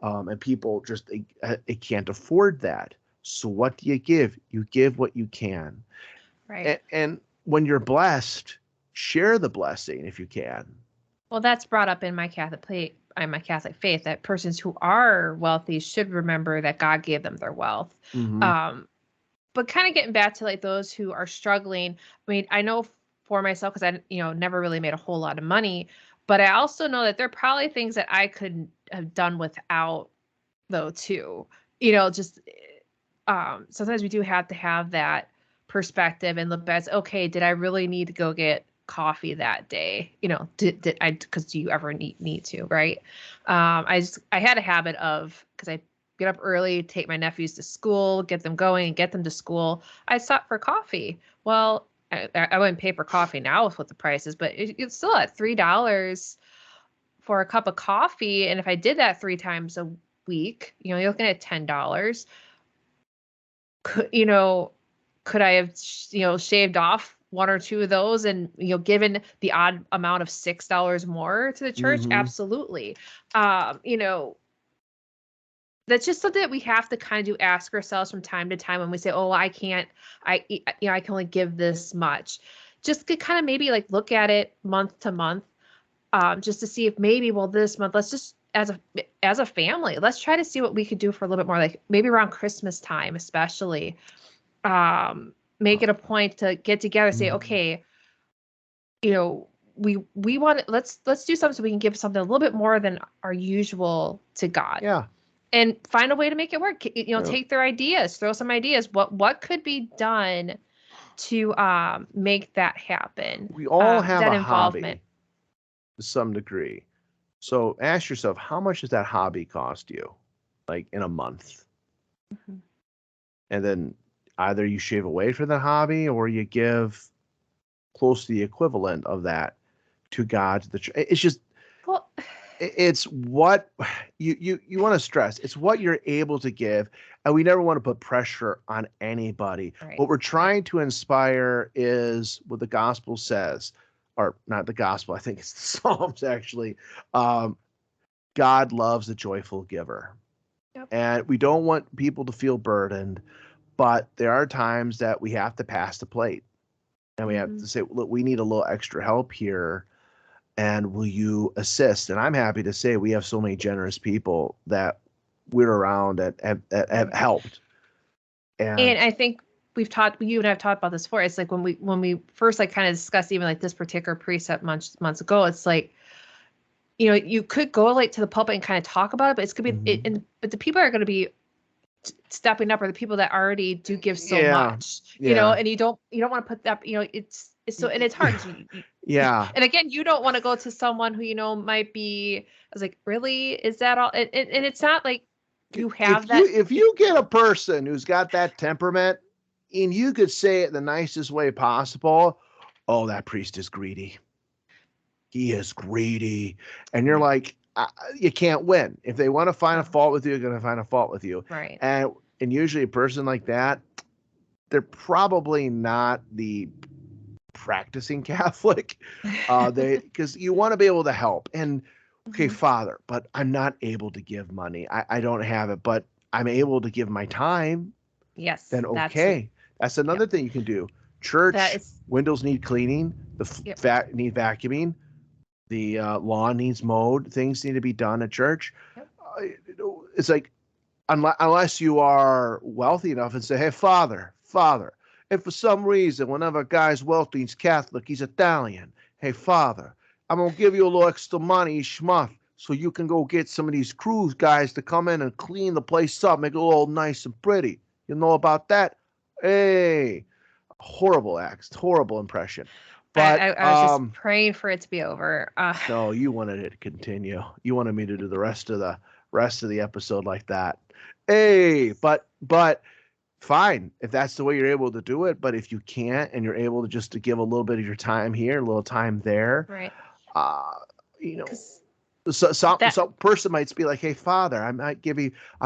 And people just they can't afford that. So what do you give? You give what you can. Right. And when you're blessed, share the blessing if you can. Well, that's brought up in my Catholic faith that persons who are wealthy should remember that God gave them their wealth. But kind of getting back to like those who are struggling. I mean, I know for myself, because I, never really made a whole lot of money, but I also know that there are probably things that I could have done without, though, too. Just sometimes we do have to have that perspective and look back. Okay, did I really need to go get coffee that day? Did I? Because do you ever need to? Right? I had a habit of, because I get up early, take my nephews to school, get them going, and get them to school. I stop for coffee. Well, I wouldn't pay for coffee now with what the price is, but it's still at $3 for a cup of coffee. And if I did that 3 times a week, you're looking at $10. Could I have, shaved off 1 or 2 of those and, given the odd amount of $6 more to the church? Absolutely. That's just something that we have to kind of ask ourselves from time to time when we say, oh, I can only give this much. Just to kind of maybe like look at it month to month, just to see if maybe, well, this month, let's just, as a family, let's try to see what we could do for a little bit more, like maybe around Christmas time, especially, make it a point to get together, say, okay, we want, let's do something so we can give something a little bit more than our usual to God. Yeah. And find a way to make it work. Take their ideas, throw some ideas. What could be done to make that happen? We all have that a involvement. hobby to some degree. So ask yourself, how much does that hobby cost you, like in a month? And then either you shave away for the hobby or you give close to the equivalent of that to God. It's just, well, it's what you want to stress. It's what you're able to give. And we never want to put pressure on anybody. Right. What we're trying to inspire is what the gospel says, or not the gospel, I think it's the Psalms actually. God loves a joyful giver. Yep. And we don't want people to feel burdened, but there are times that we have to pass the plate. And we have to say, look, we need a little extra help here. And will you assist? And I'm happy to say we have so many generous people that we're around that have helped. And I think you and I have talked about this before. It's like when we first like kind of discussed even like this particular precept months ago, it's like, you could go like to the pulpit and kind of talk about it, but it's gonna be but the people are going to be stepping up are the people that already do give so much, and you don't want to put that, it's so, and it's hard. Yeah. And again, you don't want to go to someone who, might be, I was like, really, is that all? And it's not like you have if you get a person who's got that temperament and you could say it the nicest way possible, oh, that priest is greedy. He is greedy. And you're like, you can't win. If they want to find a fault with you, they're going to find a fault with you. Right. And usually a person like that, they're probably not the practicing Catholic. Because you want to be able to help. And okay, Father, but I'm not able to give money. I don't have it, but I'm able to give my time. Yes. Then okay. That's another thing you can do. Church windows need cleaning. The need vacuuming. The lawn needs mowed. Things need to be done at church. Yep. It's like, unless you are wealthy enough and say, hey, Father, if for some reason one of our guys wealthy, he's Catholic, he's Italian, hey, Father, I'm going to give you a little extra money each month so you can go get some of these cruise guys to come in and clean the place up, make it all nice and pretty. You know about that? Hey, horrible impression. But I was just praying for it to be over. No, you wanted it to continue. You wanted me to do the rest of the episode like that. Hey, but fine if that's the way you're able to do it. But if you can't, and you're able to just to give a little bit of your time here, a little time there, Right. uh, you know, 'Cause some person might be like, "Hey, Father, I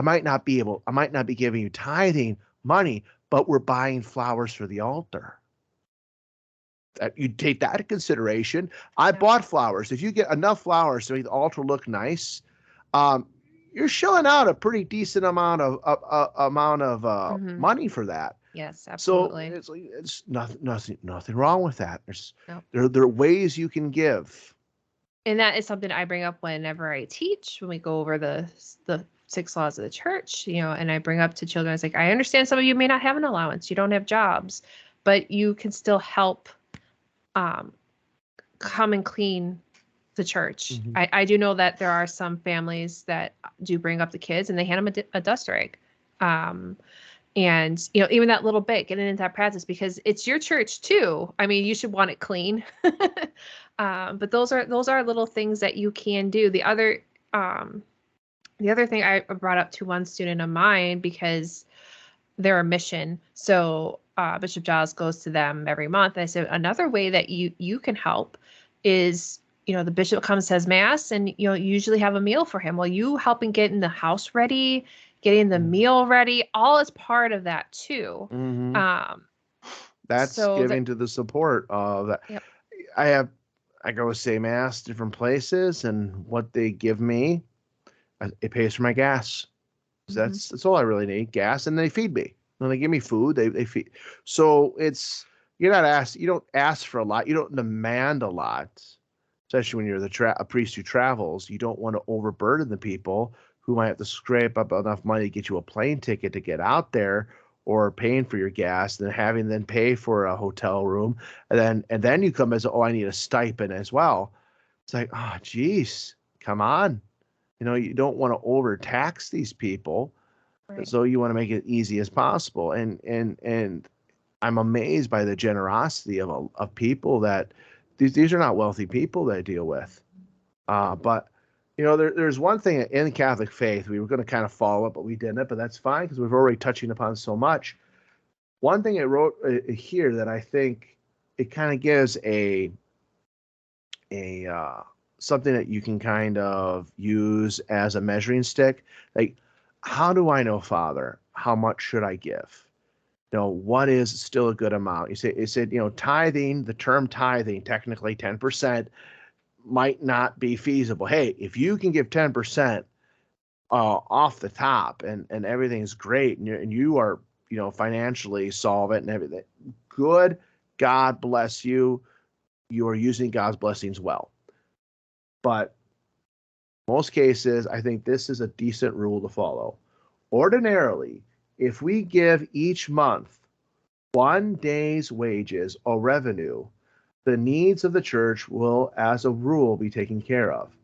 might not be giving you tithing money, but we're buying flowers for the altar." That you take that into consideration. I Yeah. bought flowers. If you get enough flowers to make the altar look nice, um, you're shelling out a pretty decent amount of Mhm. money for that. Yes, So absolutely. it's nothing wrong with that. No. There are ways you can give. And that is something I bring up whenever I teach, when we go over the 6 laws of the church, and I bring up to children, I was like, I understand some of you may not have an allowance, you don't have jobs, but you can still help um, come and clean the church. Mhm. I do know that there are some families that do bring up the kids and they hand them a dust rag. And even that little bit, getting into that practice, because it's your church too. I mean, you should want it clean. But those are little things that you can do. The other thing I brought up to one student of mine, because they're a mission, so Bishop Giles goes to them every month. I said another way that you can help is, the bishop comes, says mass, and you usually have a meal for him. Well, you helping getting the house ready, getting the meal ready, all is part of that too. Mm-hmm. Um, That's so that giving to the support of that. Yep. I go say mass different places, and what they give me, it pays for my gas. So Mhm. that's all I really need, gas, and they feed me. When they give me food, they feed. So you don't ask for a lot, you don't demand a lot, especially when you're a priest who travels. You don't want to overburden the people who might have to scrape up enough money to get you a plane ticket to get out there, or paying for your gas, and then having them pay for a hotel room, and then you come as, oh, I need a stipend as well. It's like, oh, geez, come on. You don't want to overtax these people, Right. so you want to make it easy as possible. And I'm amazed by the generosity of people that these are not wealthy people that I deal with. But there's one thing in the Catholic faith we were going to kind of follow up, but we didn't. But that's fine because we've already touching upon so much. One thing I wrote here that I think it kind of gives a something that you can kind of use as a measuring stick. Like, how do I know, Father, how much should I give? What is still a good amount? It said, tithing, the term tithing, technically 10% might not be feasible. Hey, if you can give 10% off the top, and everything's great, and you are, financially solvent and everything, good, God bless you. You are using God's blessings well. But most cases, I think this is a decent rule to follow. Ordinarily, if we give each month 1 day's wages or revenue, the needs of the church will, as a rule, be taken care of.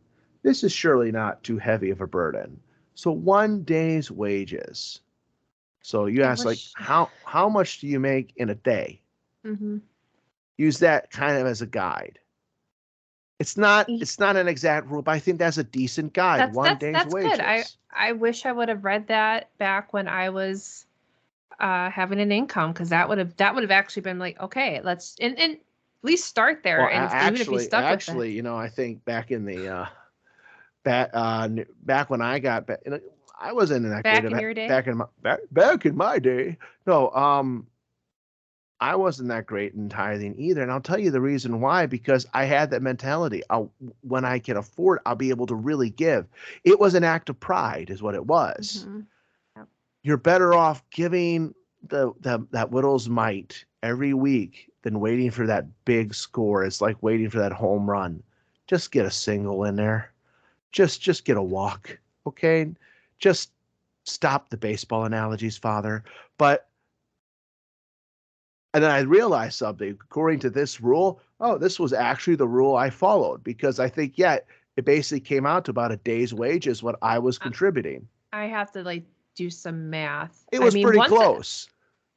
This is surely not too heavy of a burden. So 1 day's wages. So you I ask, like, wish. how much do you make in a day? Mhm. Use that kind of as a guide. It's not an exact rule, but I think that's a decent guide. That's one that's day's that's good. I wages. I wish I would have read that back when I was having an income, because that would have actually been like, okay, let's and at least start there, Well, and even if you actually, stuck with it. I think back in the back when I got back, I wasn't in that great Back of in your day. back in my day. No, I wasn't that great in tithing either, and I'll tell you the reason why. Because I had that mentality. When I can afford, I'll be able to really give. It was an act of pride, is what it was. Mhm. Yep. You're better off giving that widow's mite every week than waiting for that big score. It's like waiting for that home run. Just get a single in there. Just get a walk, okay? Just stop the baseball analogies, Father. But and then I realized something. According to this rule, oh, this was actually the rule I followed, because I think, yeah, it basically came out to about a day's wages what I was I contributing. I have to like do some math. It I was mean, pretty once close.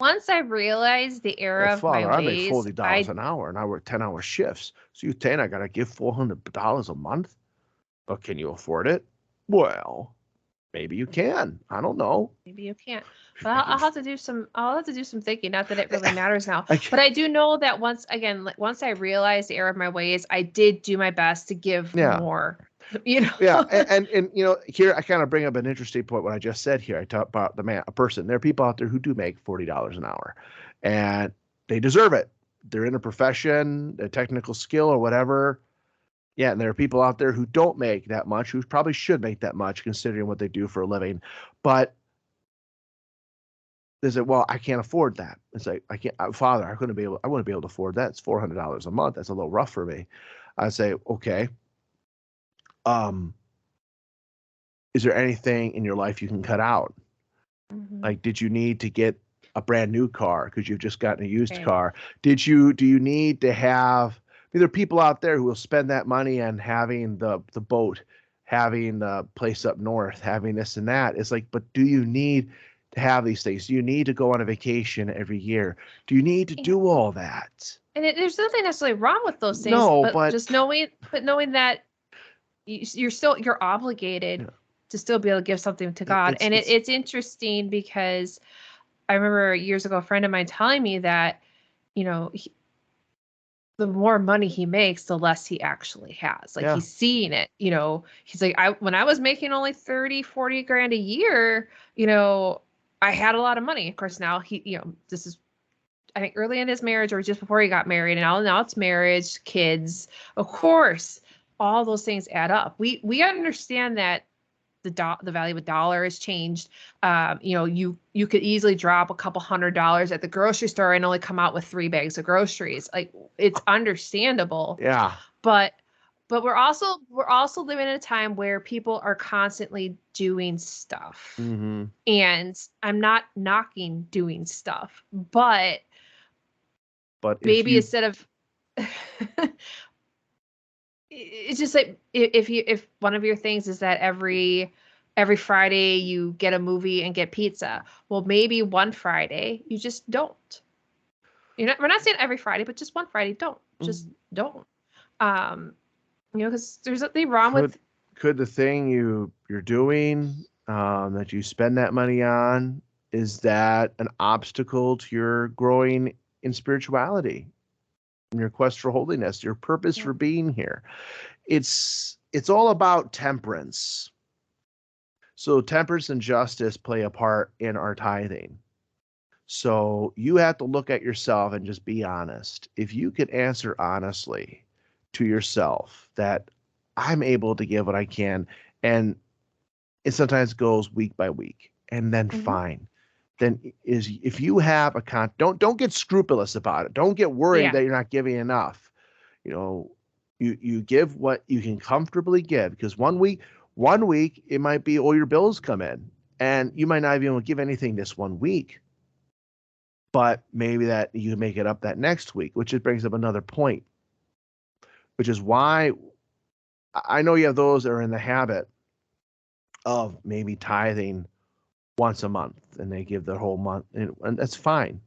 I realized the Well, error of my Father, I make ways, $40 an hour and I work 10-hour shifts. So you think I gotta give $400 a month? But can you afford it? Well, Maybe you can. I don't know. Maybe you can't. But I'll have to do some. I'll have to do some thinking. Not that it really matters now. I But I do know that once I realized the error of my ways, I did do my best to give Yeah. more. You know. Yeah, and you know, here I kind of bring up an interesting point. What I just said here, I talk about a person. There are people out there who do make $40 an hour, and they deserve it. They're in a profession, a technical skill, or whatever. Yeah, and there are people out there who don't make that much, who probably should make that much, considering what they do for a living. But they say, "Well, I can't afford that." It's like, I can't, Father, I wouldn't be able to afford that. It's $400 a month. That's a little rough for me. I say, okay. Is there anything in your life you can cut out? Mhm. Like, did you need to get a brand new car because you've just gotten a used Right. car? Do you need to have, I mean, there are people out there who will spend that money on having the boat, having the place up north, having this and that. It's like, but do you need to have these things? Do you need to go on a vacation every year? Do you need to Yeah. do all that? And there's nothing necessarily wrong with those things, No, but but just knowing that you're obligated Yeah. to still be able to give something to God. And it's interesting because I remember years ago a friend of mine telling me that, you know, the more money he makes, the less he actually has. Like yeah, he's seeing it, you know. He's like, when I was making only 30, 40 grand a year, you know, I had a lot of money. Of course, now this is I think early in his marriage or just before he got married, and now it's marriage, kids. Of course, all those things add up. We understand that the value of a dollar has changed. You know, you could easily drop a couple $100 at the grocery store and only come out with 3 bags of groceries. Like it's understandable, yeah. but we're also living in a time where people are constantly doing stuff. Mm-hmm. And I'm not knocking doing stuff, but maybe instead of it's just like if one of your things is that every Friday you get a movie and get pizza, well maybe one Friday you just don't. We're not saying every Friday, but just one Friday just don't. You know, because there's nothing wrong with. Could the thing you're doing that you spend that money on, is that an obstacle to your growing in spirituality, in your quest for holiness, your purpose for being here? It's all about temperance. So temperance and justice play a part in our tithing. So you have to look at yourself and just be honest. If you could answer honestly to yourself that I'm able to give what I can, and it sometimes goes week by week, and then fine. Then if you have don't get scrupulous about it. Don't get worried that you're not giving enough. You know, you give what you can comfortably give, because one week it might be all your bills come in, and you might not be able to give anything this one week. But maybe that you make it up that next week, which just brings up another point, which is why I know you have those that are in the habit of maybe tithing once a month, and they give their whole month, and that's fine.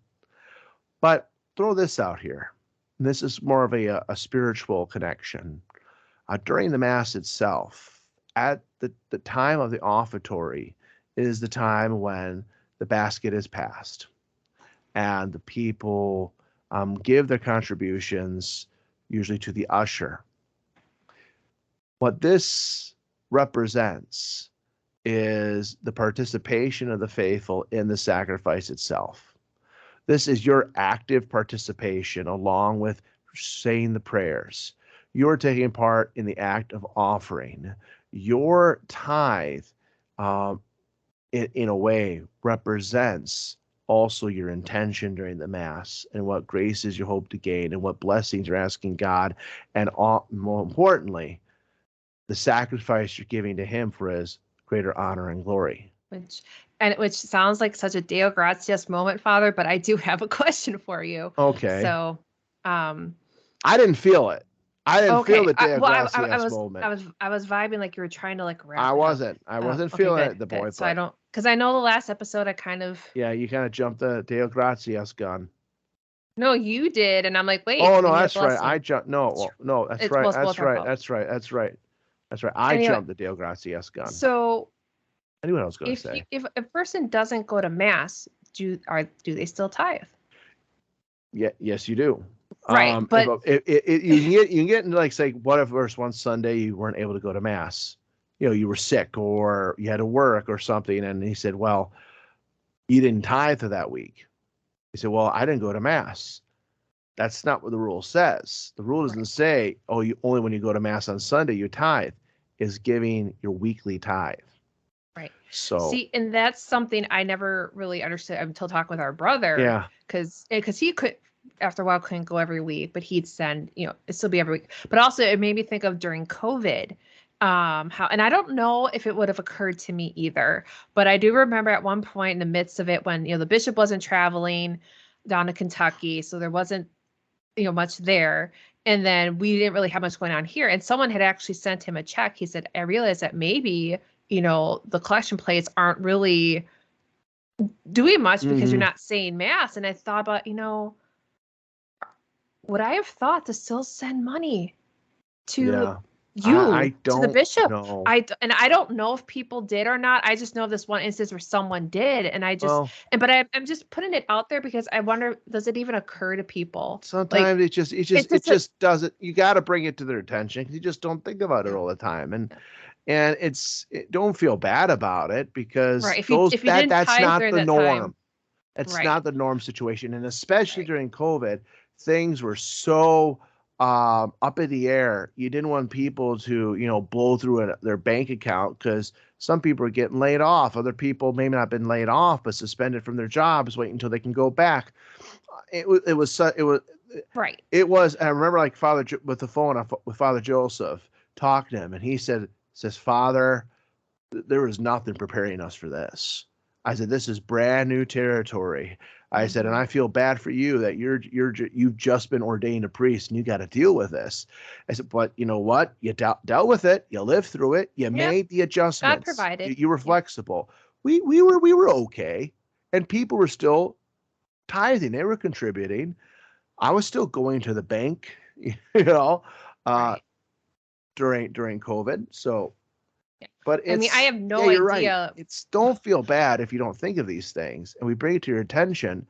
But throw this out here. This is more of a spiritual connection. During the Mass itself, at the time of the offertory, is the time when the basket is passed, and the people give their contributions, usually to the usher. What this represents is the participation of the faithful in the sacrifice itself. This is your active participation along with saying the prayers. You're taking part in the act of offering. Your tithe, in a way, represents also your intention during the Mass, and what graces you hope to gain, and what blessings you're asking God, and more importantly, the sacrifice you're giving to Him for His greater honor and glory. Which sounds like such a Deo Gratias moment, Father, but I do have a question for you. Okay. So, I didn't feel it. I didn't feel the Deo Gratias moment. I was vibing like you were trying to like wrap I it wasn't. up. I wasn't feeling it, the boy. So I don't, because I know the last episode I kind of. Yeah, you kind of jumped the Deo Gratias gun. No, you did, and I'm like, wait. Oh no, that's right. I jumped. No, that's right. That's right. I jumped the Deo Gratias gun. So I knew what I was going to If say. if a person doesn't go to mass, do they still tithe? Yeah, yes, you do. Right, but You can get into like, say, what if there's one Sunday you weren't able to go to mass? You were sick or you had to work or something, and he said, well, you didn't tithe for that week. He said, well, I didn't go to mass. That's not what the rule says. The rule doesn't say, oh, you only when you go to mass on Sunday you tithe. Is giving your weekly tithe. Right. So see, and that's something I never really understood until talking with our brother. yeah, because he could after a while couldn't go every week, but he'd send, it'd still be every week. But also it made me think of during COVID, how, and I don't know if it would have occurred to me either, but I do remember at one point in the midst of it when, the bishop wasn't traveling down to Kentucky, so there wasn't, much there. And then we didn't really have much going on here. And someone had actually sent him a check. He said, I realized that maybe, the collection plates aren't really doing much because you're not saying mass. And I thought about, would I have thought to still send money to I to the don't bishop? know. And I don't know if people did or not. I just know of this one instance where someone did, and I just Well, but I'm just putting it out there because I wonder, does it even occur to people? sometimes Like, it just doesn't. You got to bring it to their attention because you just don't think about it all the time, and don't feel bad about it because right. If you didn't that's tithe not during the that norm. time, It's right. not the norm situation, and especially Right. during COVID, things were so up in the air. You didn't want people to blow through their bank account because some people are getting laid off. Other people may not have been laid off but suspended from their jobs, waiting until they can go back. Right. It was. I remember like with the phone with Father Joseph talking to him, and he says, Father, there was nothing preparing us for this. I said, this is brand new territory. I said, and I feel bad for you that you've just been ordained a priest and you got to deal with this. I said, but you know what? You dealt with it. You lived through it. You made the God adjustments. provided. You were flexible. We were okay, and people were still tithing. They were contributing. I was still going to the bank, Right. during COVID. So, Yeah. but I mean, I have no you're right. idea. Don't feel bad if you don't think of these things, and we bring it to your attention.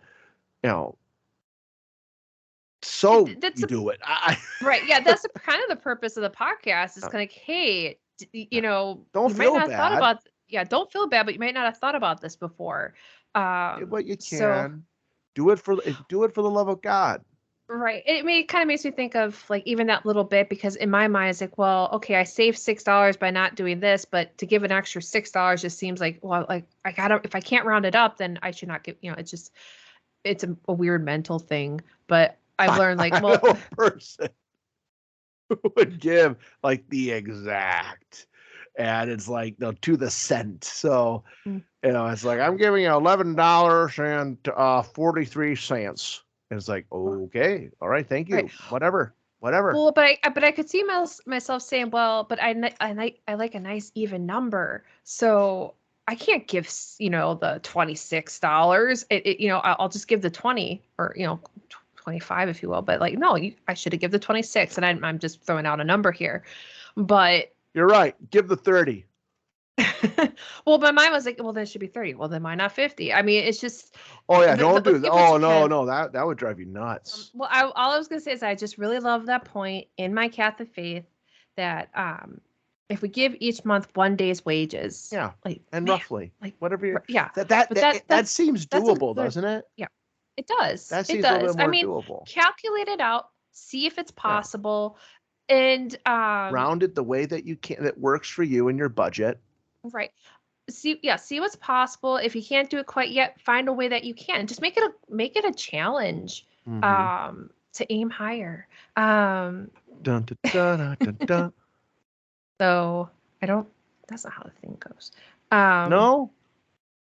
So That's you do it. right. Yeah, that's kind of the purpose of the podcast. Is kind of like, hey, Don't you might feel not have thought bad. about. Yeah, don't feel bad, but you might not have thought about this before. What you So can do it for the love of God. right. It kind of makes me think of like even that little bit, because in my mind it's like, well, okay, I saved $6 by not doing this, but to give an extra $6 just seems like, well, like I gotta, if I can't round it up, then I should not give. It's a weird mental thing. But I've learned like, I well, know a person who would give like the exact, and it's like to the cent. So it's like, I'm giving you $11 and 43 cents. And it's like, okay, all right, thank you, right. whatever. Well, but I could see myself saying, well, but I like a nice even number, so I can't give the $26. I'll just give the 20, or 25 if you will. But like, no, I should have given the 26, and I'm just throwing out a number here, but You're right. Give the 30. well, my mind was like, well, then it should be 30. Well, then why not 50? I mean, it's just. Oh yeah, But don't do that. give what Oh you can. no, that would drive you nuts. Well, all I was gonna say is I just really love that point in my Catholic faith that if we give each month 1 day's wages, Yeah, like, and man, whatever yeah, that seems that's a doable, good, doesn't it? yeah, it does, That it seems a little does. bit I more mean, doable. calculate it out, see if it's Yeah. possible, and Round it the way that you can, that works for you and your budget. right. See what's possible. If you can't do it quite yet, find a way that you can. Just make it a challenge. To aim higher. Dun, dun, dun, dun, dun. So I don't. That's not how the thing goes. No,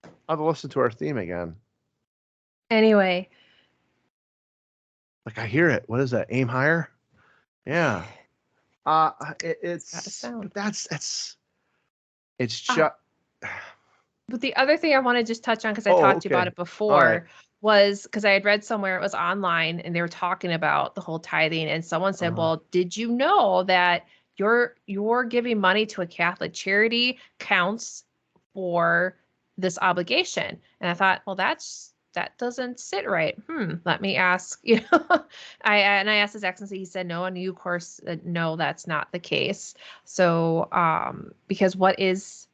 I'll have to listen to our theme again. Anyway. Like, I hear it. What is that? Aim higher? Yeah. It's sound. it's just. But the other thing I want to just touch on, because I talked to you about it before, was because I had read somewhere, it was online, and they were talking about the whole tithing, and someone said, well, did you know that you're giving money to a Catholic charity counts for this obligation. And I thought, well, that doesn't sit right. Let me ask, I asked His Excellency, he said no, and you of course no, that's not the case. So because what is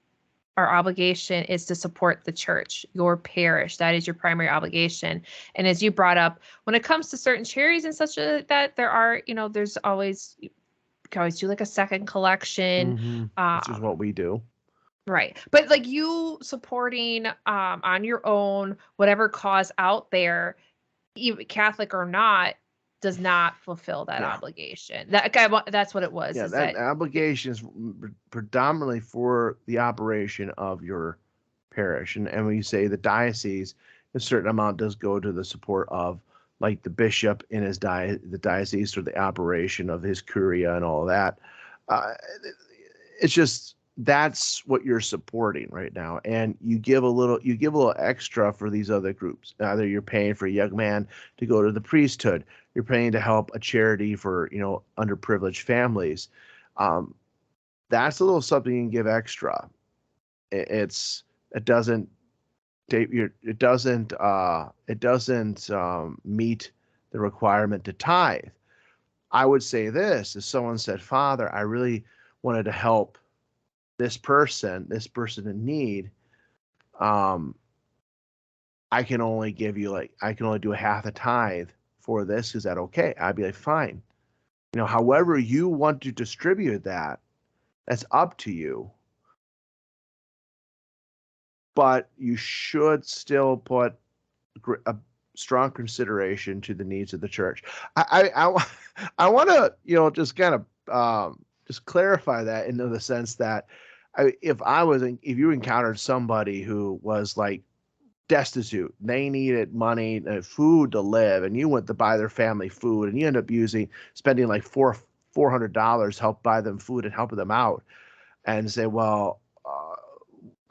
our obligation is to support the church, your parish. That is your primary obligation. And as you brought up, when it comes to certain charities and such that there are, there's always, you can always do like a second collection. Which is what we do. Right. But like you supporting on your own, whatever cause out there, even Catholic or not, does not fulfill that obligation. That's what it was. Yeah, is that obligation is predominantly for the operation of your parish. And when you say the diocese, a certain amount does go to the support of like the bishop in his the diocese, or the operation of his curia and all of that. It's just, that's what you're supporting right now, and you give a little extra for these other groups. Either you're paying for a young man to go to the priesthood, you're paying to help a charity for underprivileged families. That's a little something you can give extra. It doesn't meet the requirement to tithe. I would say this: if someone said, Father, I really wanted to help this person in need, I can only do a half a tithe for this. Is that okay? I'd be like, fine. However you want to distribute that, that's up to you. But you should still put a strong consideration to the needs of the church. I want to, just kind of just clarify that into the sense that if you encountered somebody who was like destitute, they needed money and food to live, and you went to buy their family food, and you end up spending like $400 help buy them food and helping them out, and say, well,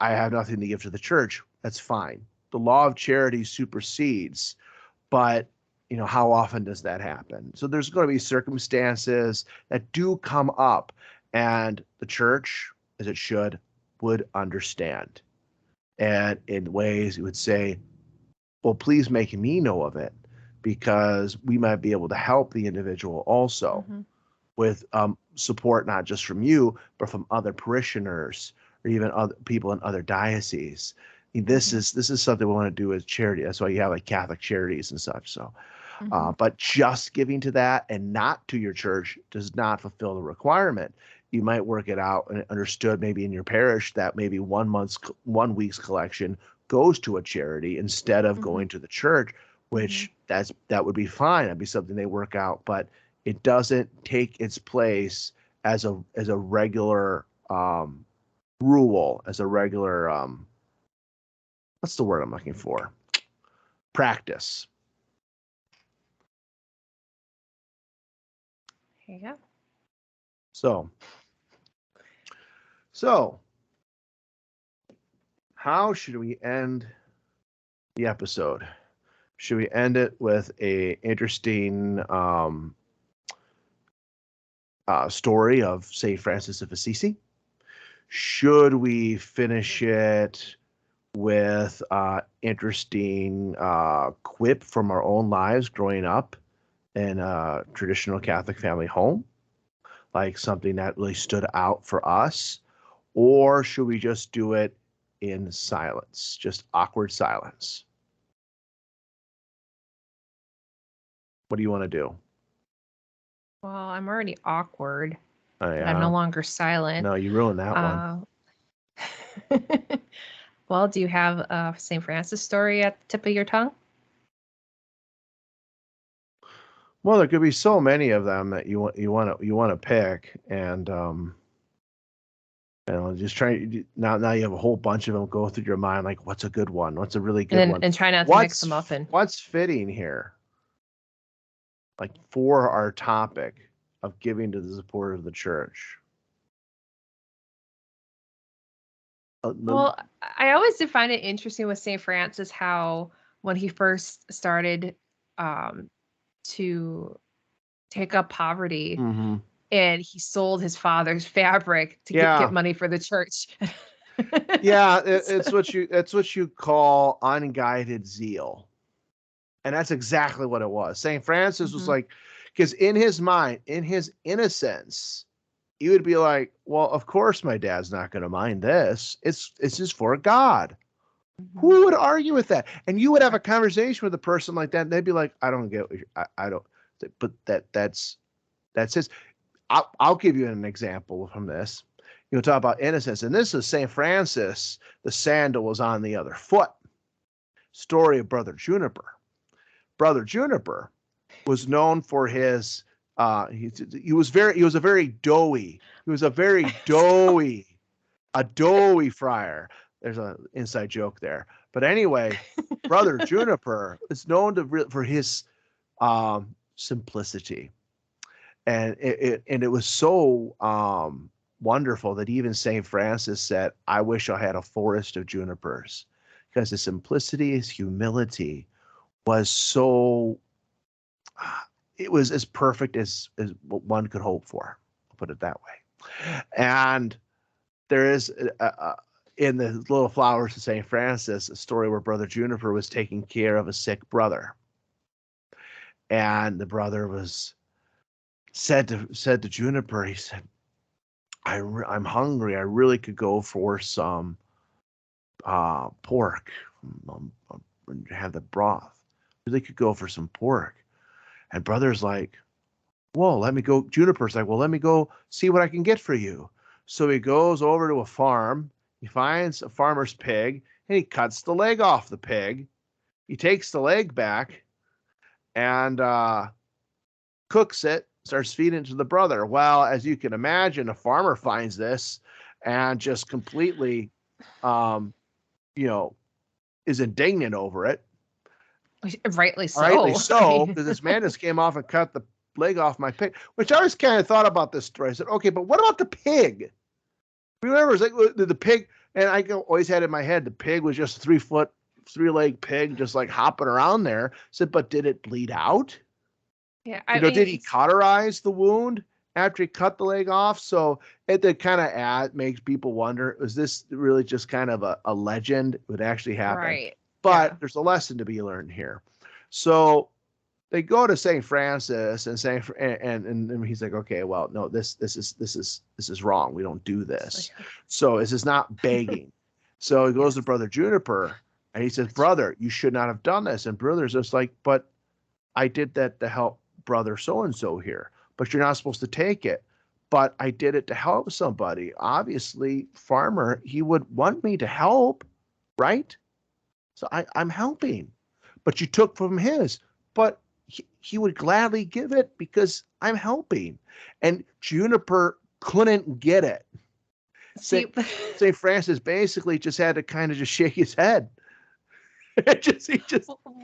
I have nothing to give to the church. That's fine. The law of charity supersedes, but how often does that happen? So there's going to be circumstances that do come up, and the church, as it should, would understand. And in ways you would say, well, please make me know of it, because we might be able to help the individual also with support, not just from you, but from other parishioners or even other people in other dioceses. This is something we want to do as charity. That's why you have like Catholic charities and such. So, but just giving to that and not to your church does not fulfill the requirement. You might work it out and understood maybe in your parish that maybe 1 week's collection goes to a charity instead of going to the church, which that would be fine. That'd be something they work out, but it doesn't take its place as a regular rule, as a regular what's the word I'm looking for? Practice. There you go. So how should we end the episode? Should we end it with a interesting story of St. Francis of Assisi? Should we finish it with interesting quip from our own lives growing up in a traditional Catholic family home, like something that really stood out for us? Or should we just do it in silence, just awkward silence? What do you want to do? Well, I'm already awkward. Yeah. I'm no longer silent. No, you ruined that one. Well, do you have a St. Francis story at the tip of your tongue? Well, there could be so many of them that you want to pick, and just try. Now you have a whole bunch of them go through your mind. Like, what's a good one? What's a really good one? And try not to mix them up. And what's fitting here? Like for our topic of giving to the support of the church. Well, I always did find it interesting with St. Francis how when he first started to take up poverty, and he sold his father's fabric to get money for the church. Yeah, it's what you call unguided zeal. And that's exactly what it was. St. Francis was like, because in his mind, in his innocence, he would be like, well, of course my dad's not going to mind this. It's just for God. Who would argue with that? And you would have a conversation with a person like that, and they'd be like, I don't get what I don't, but that's his. I'll give you an example from this. You know, talk about innocence. And this is St. Francis, the sandal was on the other foot. Story of Brother Juniper. Brother Juniper was known for his he was a very doughy friar. There's an inside joke there, but anyway, Brother Juniper is known for his simplicity, and it was so wonderful that even St. Francis said, I wish I had a forest of junipers, because his simplicity, his humility was so it was as perfect as what one could hope for. I'll put it that way. And there is in the Little Flowers of St. Francis a story where Brother Juniper was taking care of a sick brother, and the brother was said to Juniper, he said, I'm hungry. I really could go for some pork and have the broth. Really could go for some pork. And brother's like, whoa, let me go. Juniper's like, well, let me go see what I can get for you. So he goes over to a farm. He finds a farmer's pig, and he cuts the leg off the pig. He takes the leg back and cooks it, starts feeding it to the brother. Well, as you can imagine, a farmer finds this and just completely, is indignant over it. Rightly so. Rightly so, because this man just came off and cut the leg off my pig, which I always kind of thought about this story. I said, okay, but what about the pig? Remember, it's like the pig, and I always had in my head, the pig was just a 3-leg pig, just like hopping around there. I said, but did it bleed out? Yeah, did he cauterize the wound after he cut the leg off? So it kind of makes people wonder, is this really just kind of a legend? It would actually happen. Right. But there's a lesson to be learned here. So they go to St. Francis and he's like, okay, well, no, this is wrong. We don't do this. So this is not begging. So he goes to Brother Juniper and he says, brother, you should not have done this. And brother's just like, but I did that to help brother so-and-so here, but you're not supposed to take it. But I did it to help somebody. Obviously, farmer, he would want me to help, right? So I'm helping, but you took from his, but he would gladly give it because I'm helping. And Juniper couldn't get it. St. Francis basically just had to kind of just shake his head.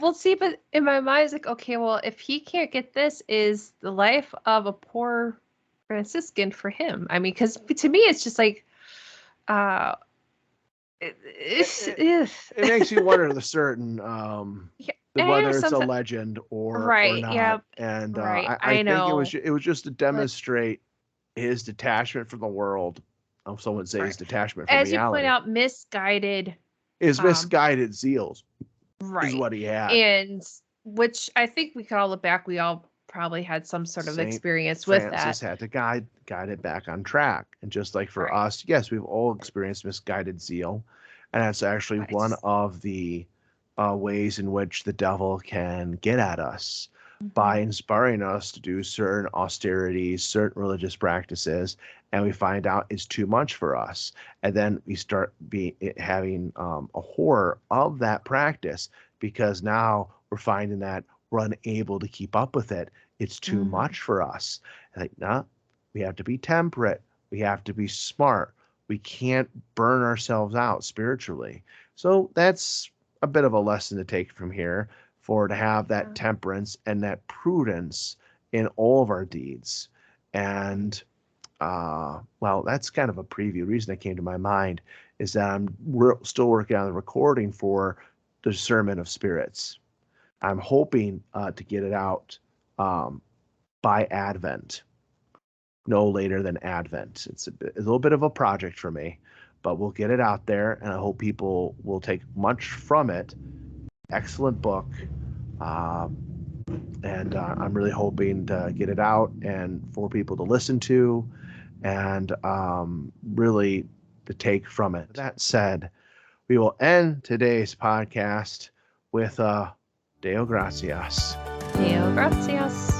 We'll see, but in my mind, it's like, okay, well, if he can't get this, is the life of a poor Franciscan for him? I mean, because to me, it's just like, it makes you wonder the certain whether it's a legend or not. Yeah, and I think it was just to demonstrate his detachment from the world. Some would say his detachment from reality. As you point out, misguided zeals. Right. Is what he had. And which I think we could all look back. We all probably had some sort of experience with that. Francis had to guide it back on track. And just like for us, yes, we've all experienced misguided zeal. And that's actually one of the ways in which the devil can get at us by inspiring us to do certain austerities, certain religious practices, and we find out it's too much for us. And then we start having a horror of that practice because now we're finding that we're unable to keep up with it. It's too much for us. Like, no, we have to be temperate. We have to be smart. We can't burn ourselves out spiritually. So that's a bit of a lesson to take from here, to have that temperance and that prudence in all of our deeds. And well, that's kind of a preview. The reason that came to my mind is that I'm still working on the recording for the Discernment of Spirits. I'm hoping to get it out by Advent, no later than Advent. It's a little bit of a project for me, but we'll get it out there, and I hope people will take much from it. Excellent book. And I'm really hoping to get it out and for people to listen to and really to take from it. That said, we will end today's podcast with Deo Gratias. Deo gratias.